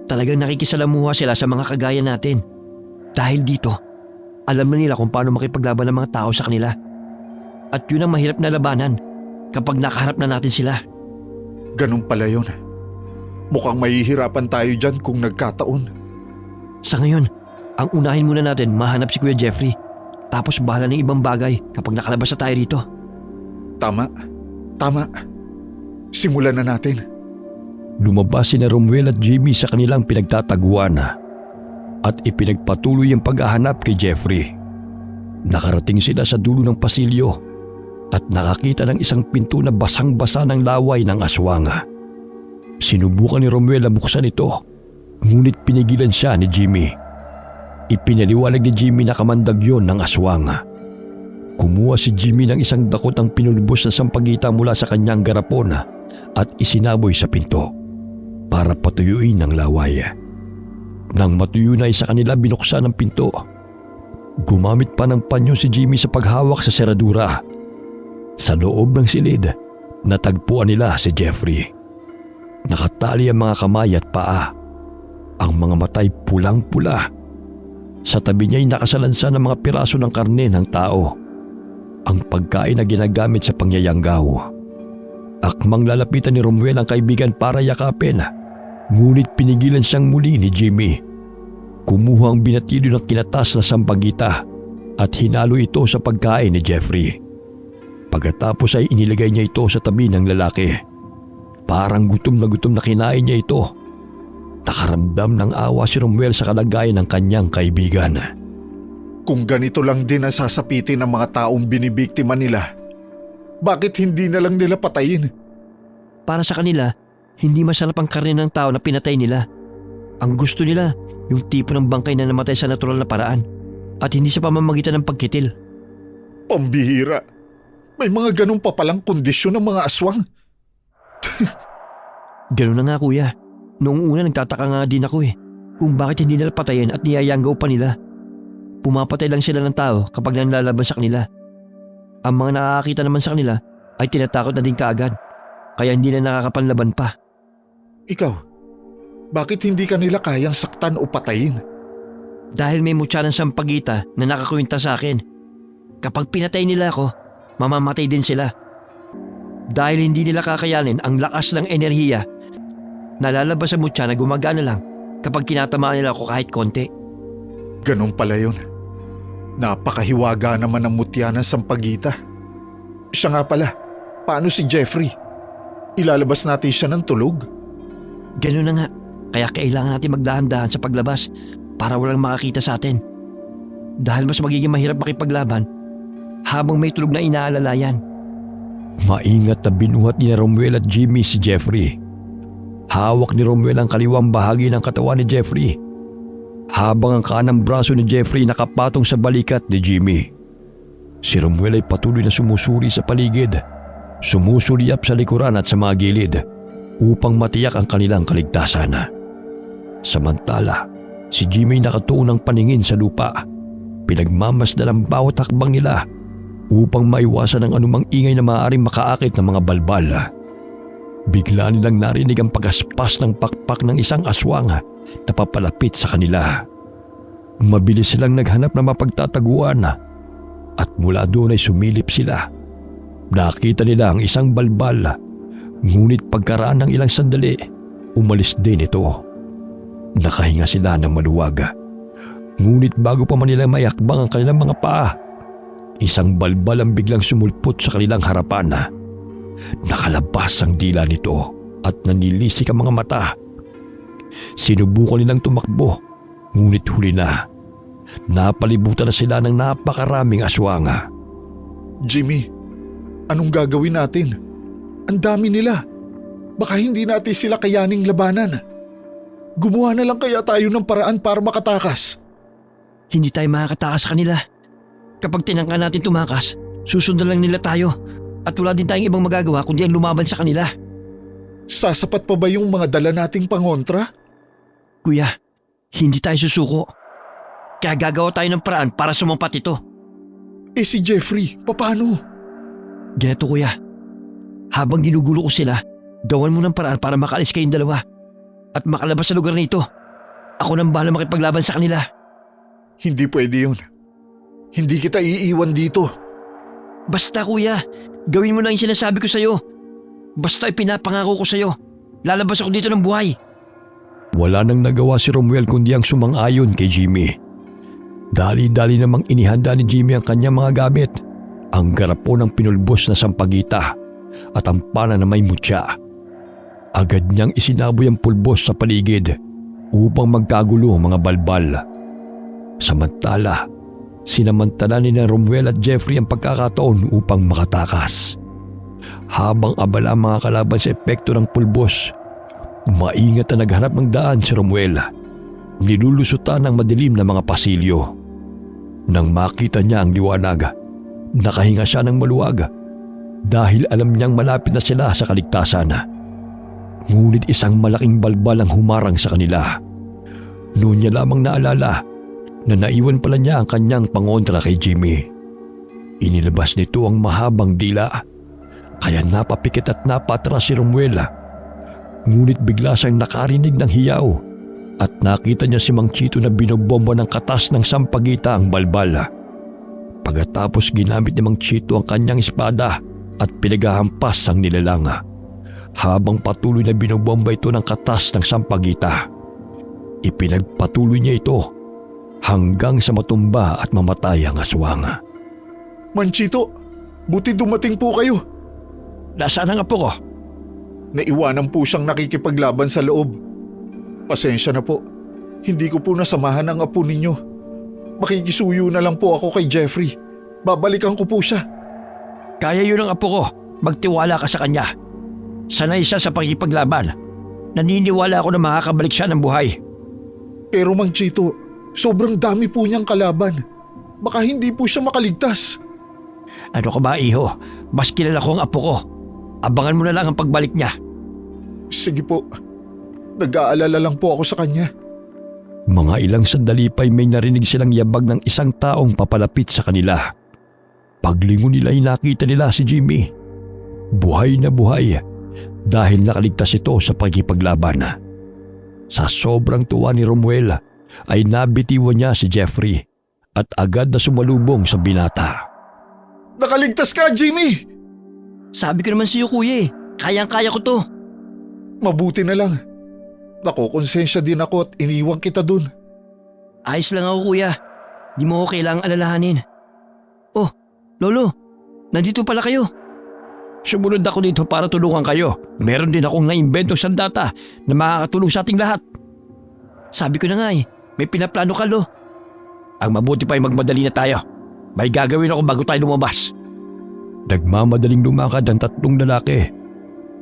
Speaker 4: Talagang nakikisalamuha sila sa mga kagaya natin. Dahil dito, alam na nila kung paano makipaglaban ng mga tao sa kanila. At yun ang mahirap na labanan kapag nakaharap na natin sila.
Speaker 1: Ganun pala yun. Mukhang mahihirapan tayo dyan kung nagkataon.
Speaker 4: Sa ngayon, ang unahin muna natin mahanap si Kuya Jeffrey. Tapos bahala ng ibang bagay kapag nakalabas na tayo rito.
Speaker 1: Tama. Simulan na natin.
Speaker 3: Lumabas si na Romuel at Jimmy sa kanilang pinagtataguan at ipinagpatuloy ang paghahanap kay Jeffrey. Nakarating sila sa dulo ng pasilyo at nakakita ng isang pinto na basang-basa ng laway ng aswang. Sinubukan ni Romuel na buksan ito, ngunit pinigilan siya ni Jimmy. Ipinaliwanag ni Jimmy na kamandag yon ng aswang. Kumuha si Jimmy ng isang dakot ang pinulubos na sampagita mula sa kanyang garapon at isinaboy sa pinto para patuyuin ang laway. Nang matuyo na sa kanila, binuksan ang pinto. Gumamit pa ng panyo si Jimmy sa paghawak sa seradura. Sa loob ng silid, natagpuan nila si Jeffrey. Nakatali ang mga kamay at paa. Ang mga matay pulang-pula. Sa tabi niya ay nakasalansan ng mga piraso ng karne ng tao. Ang pagkain na ginagamit sa pangyayanggaw. Akmang lalapitan ni Romuel ang kaibigan para yakapin, ngunit pinigilan siyang muli ni Jimmy. Kumuha ang binatilyo ng kinatas na sampagita at hinalo ito sa pagkain ni Jeffrey. Pagkatapos ay inilagay niya ito sa tabi ng lalaki. Parang gutom na kinain niya ito. Nakaramdam ng awa si Romuel sa kalagayan ng kanyang kaibigan.
Speaker 1: Kung ganito lang din ang sasapitin ng mga taong binibiktima nila, bakit hindi na lang nila patayin?
Speaker 4: Para sa kanila, hindi masarap ang karne ng tao na pinatay nila. Ang gusto nila, yung tipo ng bangkay na namatay sa natural na paraan at hindi sa pamamagitan ng pagkitil.
Speaker 1: Pambihira. May mga ganun pa palang kondisyon ng mga aswang.
Speaker 4: Ganun na nga kuya. Noong una nagtataka nga din ako kung bakit hindi nila patayin at niyayanggaw pa nila. Pumapatay lang sila ng tao kapag nanlalaban sa kanila. Ang mga nakakakita naman sa kanila ay tinatakot na din kaagad, kaya hindi na nakakapanlaban pa.
Speaker 1: Ikaw, bakit hindi ka nila kayang saktan o patayin?
Speaker 4: Dahil may mutya ng sampagita na nakakwenta sa akin. Kapag pinatay nila ako, mamamatay din sila. Dahil hindi nila kakayanin ang lakas ng enerhiya Nalalabas sa mutya na gumagana lang kapag tinatamaan nila ako kahit konti.
Speaker 1: Ganun pala yun. Napakahiwaga naman ang mutya ng Sampaguita. Siya nga pala, paano si Jeffrey? Ilalabas natin siya ng tulog?
Speaker 4: Ganun na nga, kaya kailangan natin magdahan-dahan sa paglabas para walang makakita sa atin. Dahil mas magiging mahirap makipaglaban habang may tulog na inaalalayan.
Speaker 3: Maingat na binuhat ni Romuel at Jimmy si Jeffrey. Hawak ni Romuel ang kaliwang bahagi ng katawan ni Jeffrey, habang ang kanang braso ni Jeffrey nakapatong sa balikat ni Jimmy. Si Romuel ay patuloy na sumusuri sa paligid, sumusulyap sa likuran at sa mga gilid upang matiyak ang kanilang kaligtasan. Samantala, si Jimmy nakatuon ng paningin sa lupa, pinagmamasdan ang bawat hakbang nila upang maiwasan ang anumang ingay na maaaring makaakit ng mga balbal. Bigla nilang narinig ang pagaspas ng pakpak ng isang aswang na papalapit sa kanila. Mabilis silang naghanap ng mapagtataguan at mula doon ay sumilip sila. Nakita nila ang isang balbal, ngunit pagkaraan ng ilang sandali, umalis din ito. Nakahinga sila ng maluwag. Ngunit bago pa man nila mayakbang ang kanilang mga paa, isang balbal ang biglang sumulpot sa kanilang harapan. Nakalabas ang dila nito at nanilisik ang mga mata. Sinubukan nilang tumakbo, ngunit huli na. Napalibutan na sila ng napakaraming aswang.
Speaker 1: Jimmy, anong gagawin natin? Ang dami nila. Baka hindi natin sila kayaning labanan. Gumawa na lang kaya tayo ng paraan para makatakas.
Speaker 4: Hindi tayo makakatakas sa kanila. Kapag tinangka natin tumakas, susundan lang nila tayo at wala din tayong ibang magagawa kundi ang lumaban sa kanila.
Speaker 1: Sasapat pa ba yung mga dala nating pangontra?
Speaker 4: Kuya, hindi tayo susuko. Kaya gagawa tayo ng paraan para sumampat ito.
Speaker 1: Eh si Jeffrey, paano?
Speaker 4: Ganito kuya, habang ginugulo ko sila, gawan mo ng paraan para makaalis kayong dalawa at makalabas sa lugar na ito. Ako nang bahala makipaglaban sa kanila.
Speaker 1: Hindi pwede yun. Hindi kita iiwan dito.
Speaker 4: Basta kuya, gawin mo na yung sinasabi ko sa'yo. Basta ipinapangako ko sa'yo, lalabas ako dito ng buhay.
Speaker 3: Wala nang nagawa si Romuel kundi ang sumang-ayon kay Jimmy. Dali-dali namang inihanda ni Jimmy ang kanyang mga gamit, ang garapon ng pinulbos na sampagita at ang pana na may mutya. Agad niyang isinaboy ang pulbos sa paligid upang magkagulo ang mga balbal. Samantala, sinamantala ni Romuel at Jeffrey ang pagkakataon upang makatakas. Habang abala ang mga kalaban sa epekto ng pulbos, maingat na naghanap ng daan si Romuel. Nilulusutan ng madilim na mga pasilyo. Nang makita niya ang liwanag, nakahinga siya ng maluwag dahil alam niyang malapit na sila sa kaligtasan. Ngunit isang malaking balbal ang humarang sa kanila. Noon niya lamang naalala na naiwan pala niya ang kanyang pangontra kay Jimmy. Inilabas nito ang mahabang dila, kaya napapikit at napatras si Romuel. Ngunit bigla siyang nakarinig ng hiyaw at nakita niya si Mang Chito na binobomba ng katas ng sampagita ang balbal. Pagkatapos ginamit ni Mang Chito ang kanyang espada at pinaghahampas ang nilalang, habang patuloy na binobomba ito ng katas ng sampagita. Ipinagpatuloy niya ito hanggang sa matumba at mamatay ang aswang.
Speaker 1: Manchito, buti dumating po kayo.
Speaker 4: Nasaan ang apo ko?
Speaker 1: Naiwanan po siyang nakikipaglaban sa loob. Pasensya na po. Hindi ko po nasamahan ang apo ninyo. Makikisuyo na lang po ako kay Jeffrey. Babalikan ko po siya.
Speaker 4: Kaya yun ang apo ko. Magtiwala ka sa kanya. Sanay siya sa pakikipaglaban. Naniniwala ako na makakabalik siya ng buhay.
Speaker 1: Pero Mang Chito, sobrang dami po niyang kalaban. Baka hindi po siya makaligtas.
Speaker 4: Ano ka ba, iho? Mas kilala ko ang apo ko. Abangan mo na lang ang pagbalik niya.
Speaker 1: Sige po. Nag-aalala lang po ako sa kanya.
Speaker 3: Mga ilang sandali pa'y may narinig silang yabag ng isang taong papalapit sa kanila. Paglingon nila ay nakita nila si Jimmy. Buhay na buhay dahil nakaligtas ito sa pagkipaglaban. Sa sobrang tuwa ni Romuel ay nabitiwan niya si Jeffrey at agad na sumalubong sa binata.
Speaker 1: Nakaligtas ka, Jimmy!
Speaker 4: Sabi ko naman sa iyo kuya kayang-kaya ko to.
Speaker 1: Mabuti na lang. Nakokonsensya din ako at iniwan kita dun.
Speaker 4: Ayos lang ako kuya. Di mo ako kailangang alalahanin. Oh, Lolo, nandito pala kayo.
Speaker 3: Sumunod ako dito para tulungan kayo. Meron din akong naimbento sa data na makakatulong sa ating lahat.
Speaker 4: Sabi ko na nga may pinaplano ka, Lo.
Speaker 3: Ang mabuti pa ay magmadali na tayo. May gagawin ako bago tayo lumabas. Nagmamadaling lumakad ang tatlong lalaki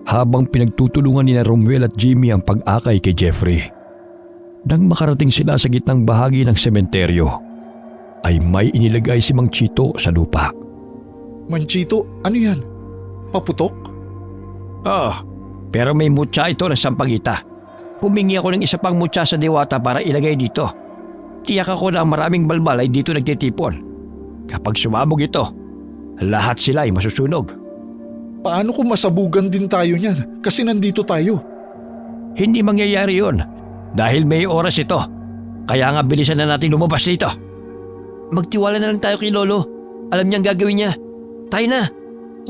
Speaker 3: habang pinagtutulungan ni Romuel at Jimmy ang pag-akay kay Jeffrey. Nang makarating sila sa gitnang bahagi ng sementeryo, ay may inilagay si Mang Chito sa lupa.
Speaker 1: Manchito, ano yan? Paputok?
Speaker 3: Pero may mutya ito ng sampagita. Humingi ako ng isa pang mutya sa diwata para ilagay dito. Tiyak ako na ang maraming balbal ay dito nagtitipon. Kapag sumabog ito, lahat sila ay masusunog.
Speaker 1: Paano kung masabugan din tayo niyan? Kasi nandito tayo.
Speaker 3: Hindi mangyayari yun dahil may oras ito. Kaya nga bilisan na natin lumabas dito.
Speaker 4: Magtiwala na lang tayo kay Lolo. Alam niya ang gagawin niya. Tayo na.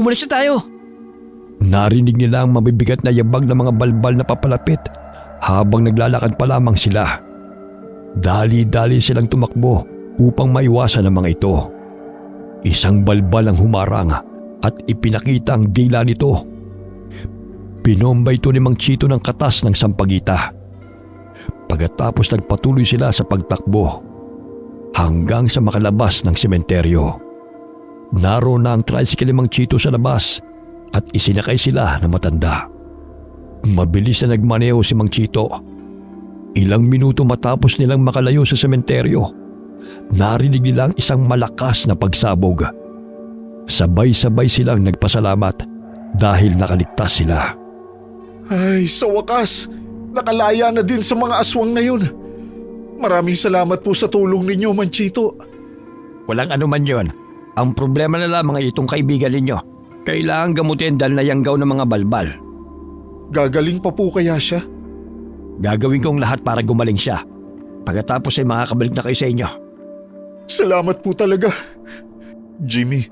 Speaker 4: Umalis na tayo.
Speaker 3: Narinig nila ang mabibigat na yabag ng mga balbal na papalapit habang naglalakad pa lamang sila. Dali-dali silang tumakbo upang maiwasan ang mga ito. Isang balbal ang humarang at ipinakita ang dila nito. Pinomba ito ni Mang Chito ng katas ng sampagita. Pagkatapos nagpatuloy sila sa pagtakbo hanggang sa makalabas ng sementeryo. Naroon na ang tricycle ni Mang Chito sa labas at isinakay sila na matanda. Mabilis na nagmaneho si Mang Chito. Ilang minuto matapos nilang makalayo sa sementeryo, narinig nilang isang malakas na pagsabog. Sabay-sabay silang nagpasalamat dahil nakaligtas sila.
Speaker 1: Ay, sa wakas, nakalaya na din sa mga aswang na yun. Maraming salamat po sa tulong ninyo, Manchito.
Speaker 3: Walang anuman yon. Ang problema na lamang ay itong kaibigan ninyo. Kailangan gamutin dahil nayanggaw ng mga balbal.
Speaker 1: Gagaling pa po kaya siya?
Speaker 3: Gagawin kong lahat para gumaling siya. Pagkatapos ay makakabalik na kayo sa inyo.
Speaker 1: Salamat po talaga. Jimmy,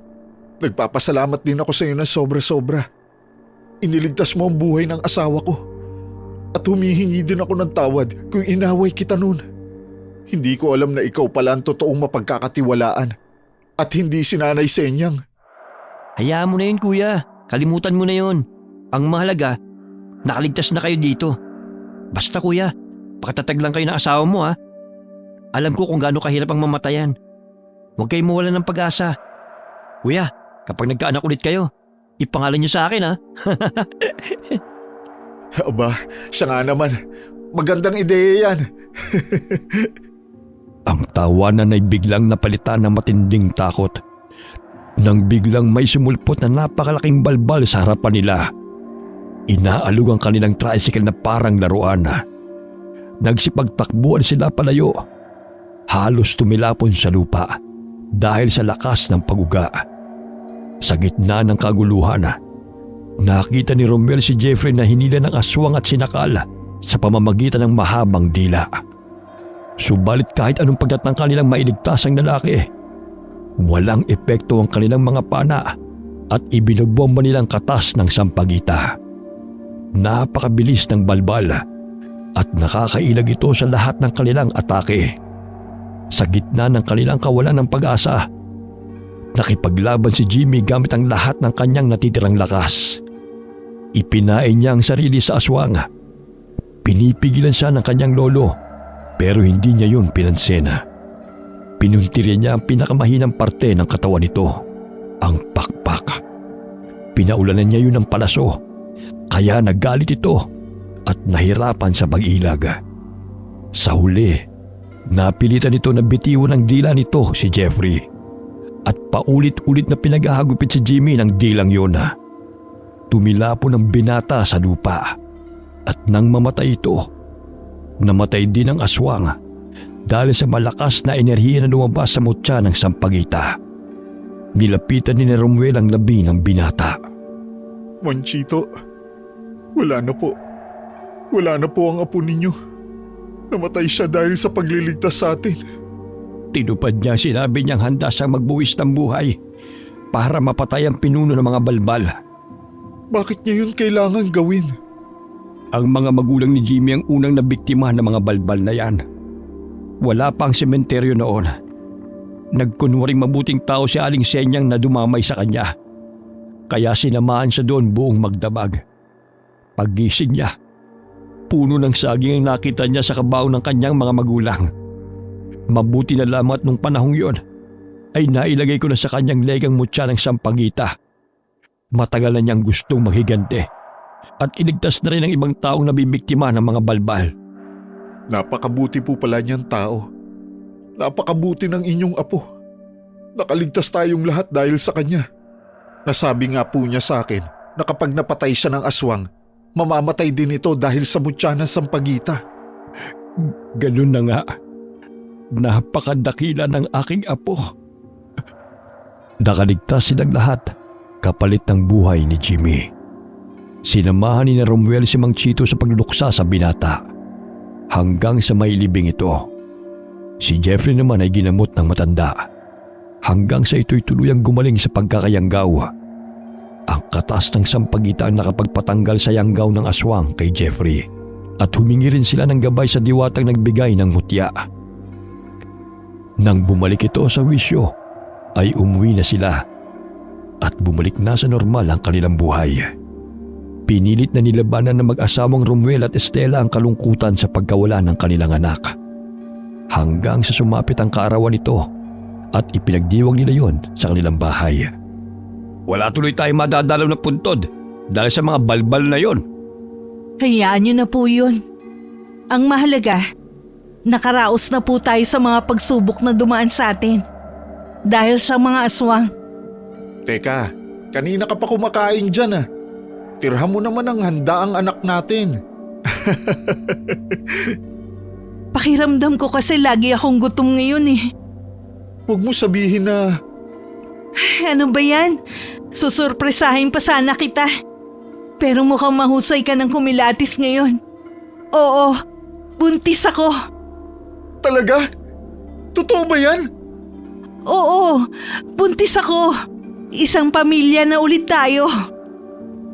Speaker 1: nagpapasalamat din ako sa iyo ng sobra-sobra. Iniligtas mo ang buhay ng asawa ko. At humihingi din ako ng tawad kung inaway kita noon. Hindi ko alam na ikaw pala ang totoong mapagkakatiwalaan at hindi si Nanay Senyang.
Speaker 4: Hayaan mo na yun, kuya. Kalimutan mo na yun. Ang mahalaga, nakaligtas na kayo dito. Basta kuya, pakatatag lang kayo ng asawa mo ha. Alam ko kung gaano kahirap ang mamatayan. Huwag kayong mawalan ng pag-asa. Kuya, kapag nagkaanak ulit kayo, ipangalan niyo sa akin ha.
Speaker 1: Aba, siya nga naman. Magandang ideya yan.
Speaker 3: Ang tawanan ay biglang napalitan ng matinding takot. Nang biglang may sumulpot na napakalaking balbal sa harapan nila. Inaalog ang kanilang tricycle na parang laruan. Nagsipagtakbuhan sila palayo. Halos tumilapon sa lupa dahil sa lakas ng paguga. Sa gitna ng kaguluhan, nakita ni Romuel si Jeffrey na hinila ng aswang at sinakal sa pamamagitan ng mahabang dila. Subalit kahit anong pagtatangka nilang mailigtas ang lalaki, walang epekto ang kanilang mga pana at ibinobomba nilang katas ng sampagita. Napakabilis ng balbal at nakakailag ito sa lahat ng kanilang atake. Sa gitna ng kanilang kawalan ng pag-asa, nakipaglaban si Jimmy gamit ang lahat ng kanyang natitirang lakas. Ipinain niya ang sarili sa aswang. Pinipigilan siya ng kanyang lolo pero hindi niya yun pinansin. Pinuntirya niya ang pinakamahinang parte ng katawan nito, ang pakpak. Pinaulanan niya yun ng palaso, kaya nagalit ito at nahirapan sa pag-ilag. Sa huli, napilitan ito na bitiwan ng dila nito si Jeffrey at paulit-ulit na pinaghahagupit si Jimmy ng dilang yun. Tumilapon ang binata sa lupa at nang mamatay ito, namatay din ang aswang dahil sa malakas na enerhiya na lumabas sa mutya ng sampagita. Nilapitan ni Romuel ang labi ng binata.
Speaker 1: Manchito, wala na po. Wala na po ang apo ninyo. Namatay siya dahil sa pagliligtas sa atin.
Speaker 3: Tinupad niya sinabi niyang handa siyang magbuwis ng buhay para mapatay ang pinuno ng mga balbal.
Speaker 1: Bakit niya yun kailangan gawin?
Speaker 3: Ang mga magulang ni Jimmy ang unang nabiktima ng mga balbal na yan. Wala pang sementeryo noon. Nagkunwaring mabuting tao si Aling Senyang na dumamay sa kanya. Kaya sinamahan siya doon buong magdamag. Paggising niya, puno ng saging ang nakita niya sa kabaong ng kanyang mga magulang. Mabuti na lamang at nung panahong yon ay nailagay ko na sa kanyang legang mutya ng sampagita. Matagal na niyang gustong maghigante at iligtas na rin ang ibang taong nabibiktima ng mga balbal.
Speaker 1: Napakabuti po pala niyan tao. Napakabuti ng inyong apo. Nakaligtas tayong lahat dahil sa kanya. Nasabi nga po niya sa akin na kapag napatay siya ng aswang, mamamatay din ito dahil sa mutya ng sampagita.
Speaker 3: Ganun na nga. Napakadakila ng aking apo. Nakaligtas silang lahat kapalit ng buhay ni Jimmy. Sinamahan ni Romuel si Mang Chito sa pagluluksa sa binata hanggang sa may libing ito. Si Jeffrey naman ay ginamot ng matanda hanggang sa ito'y tuluyang gumaling sa pagkakayanggaw. Ang katas ng sampagita ang nakapagpatanggal sa yanggaw ng aswang kay Jeffrey at humingi rin sila ng gabay sa diwatang nagbigay ng mutya. Nang bumalik ito sa wisyo, ay umuwi na sila at bumalik na sa normal ang kanilang buhay. Pinilit na nilabanan ng mag-asawang Romuel at Estela ang kalungkutan sa pagkawala ng kanilang anak. Hanggang sa sumapit ang kaarawan nito at ipinagdiwang nila yon sa kanilang bahay. Wala tuloy tayong madadalaw na puntod dahil sa mga balbal na yon.
Speaker 2: Hayaan niyo na po yun. Ang mahalaga, nakaraos na po tayo sa mga pagsubok na dumaan sa atin. Dahil sa mga aswang.
Speaker 1: Teka, kanina ka pa kumakain dyan ah. Tirhan mo naman ang handa ang anak natin.
Speaker 2: Pakiramdam ko kasi lagi akong gutom ngayon eh.
Speaker 1: Huwag mo sabihin na...
Speaker 2: Ano ba yan? Susurpresahin pa sana kita. Pero mukhang mahusay ka ng kumilatis ngayon. Oo, buntis ako.
Speaker 1: Talaga? Totoo ba yan?
Speaker 2: Oo, buntis ako. Isang pamilya na ulit tayo.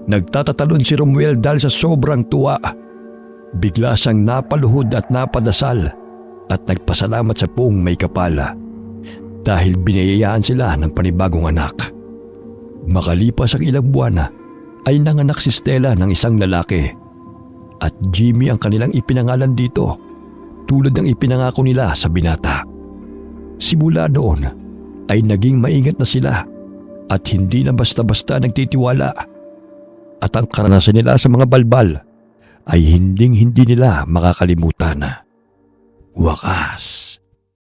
Speaker 3: Nagtatatalon si Romuel dahil sa sobrang tuwa. Bigla siyang napaluhod at napadasal at nagpasalamat sa Poong May Kapal dahil biniyayaan sila ng panibagong anak. Makalipas ang ilang buwan ay nanganak si Stella ng isang lalaki at Jimmy ang kanilang ipinangalan dito tulad ng ipinangako nila sa binata. Simula noon ay naging maingat na sila at hindi na basta-basta nagtitiwala at ang karanasan nila sa mga balbal ay hinding-hindi nila makakalimutan. Wakas.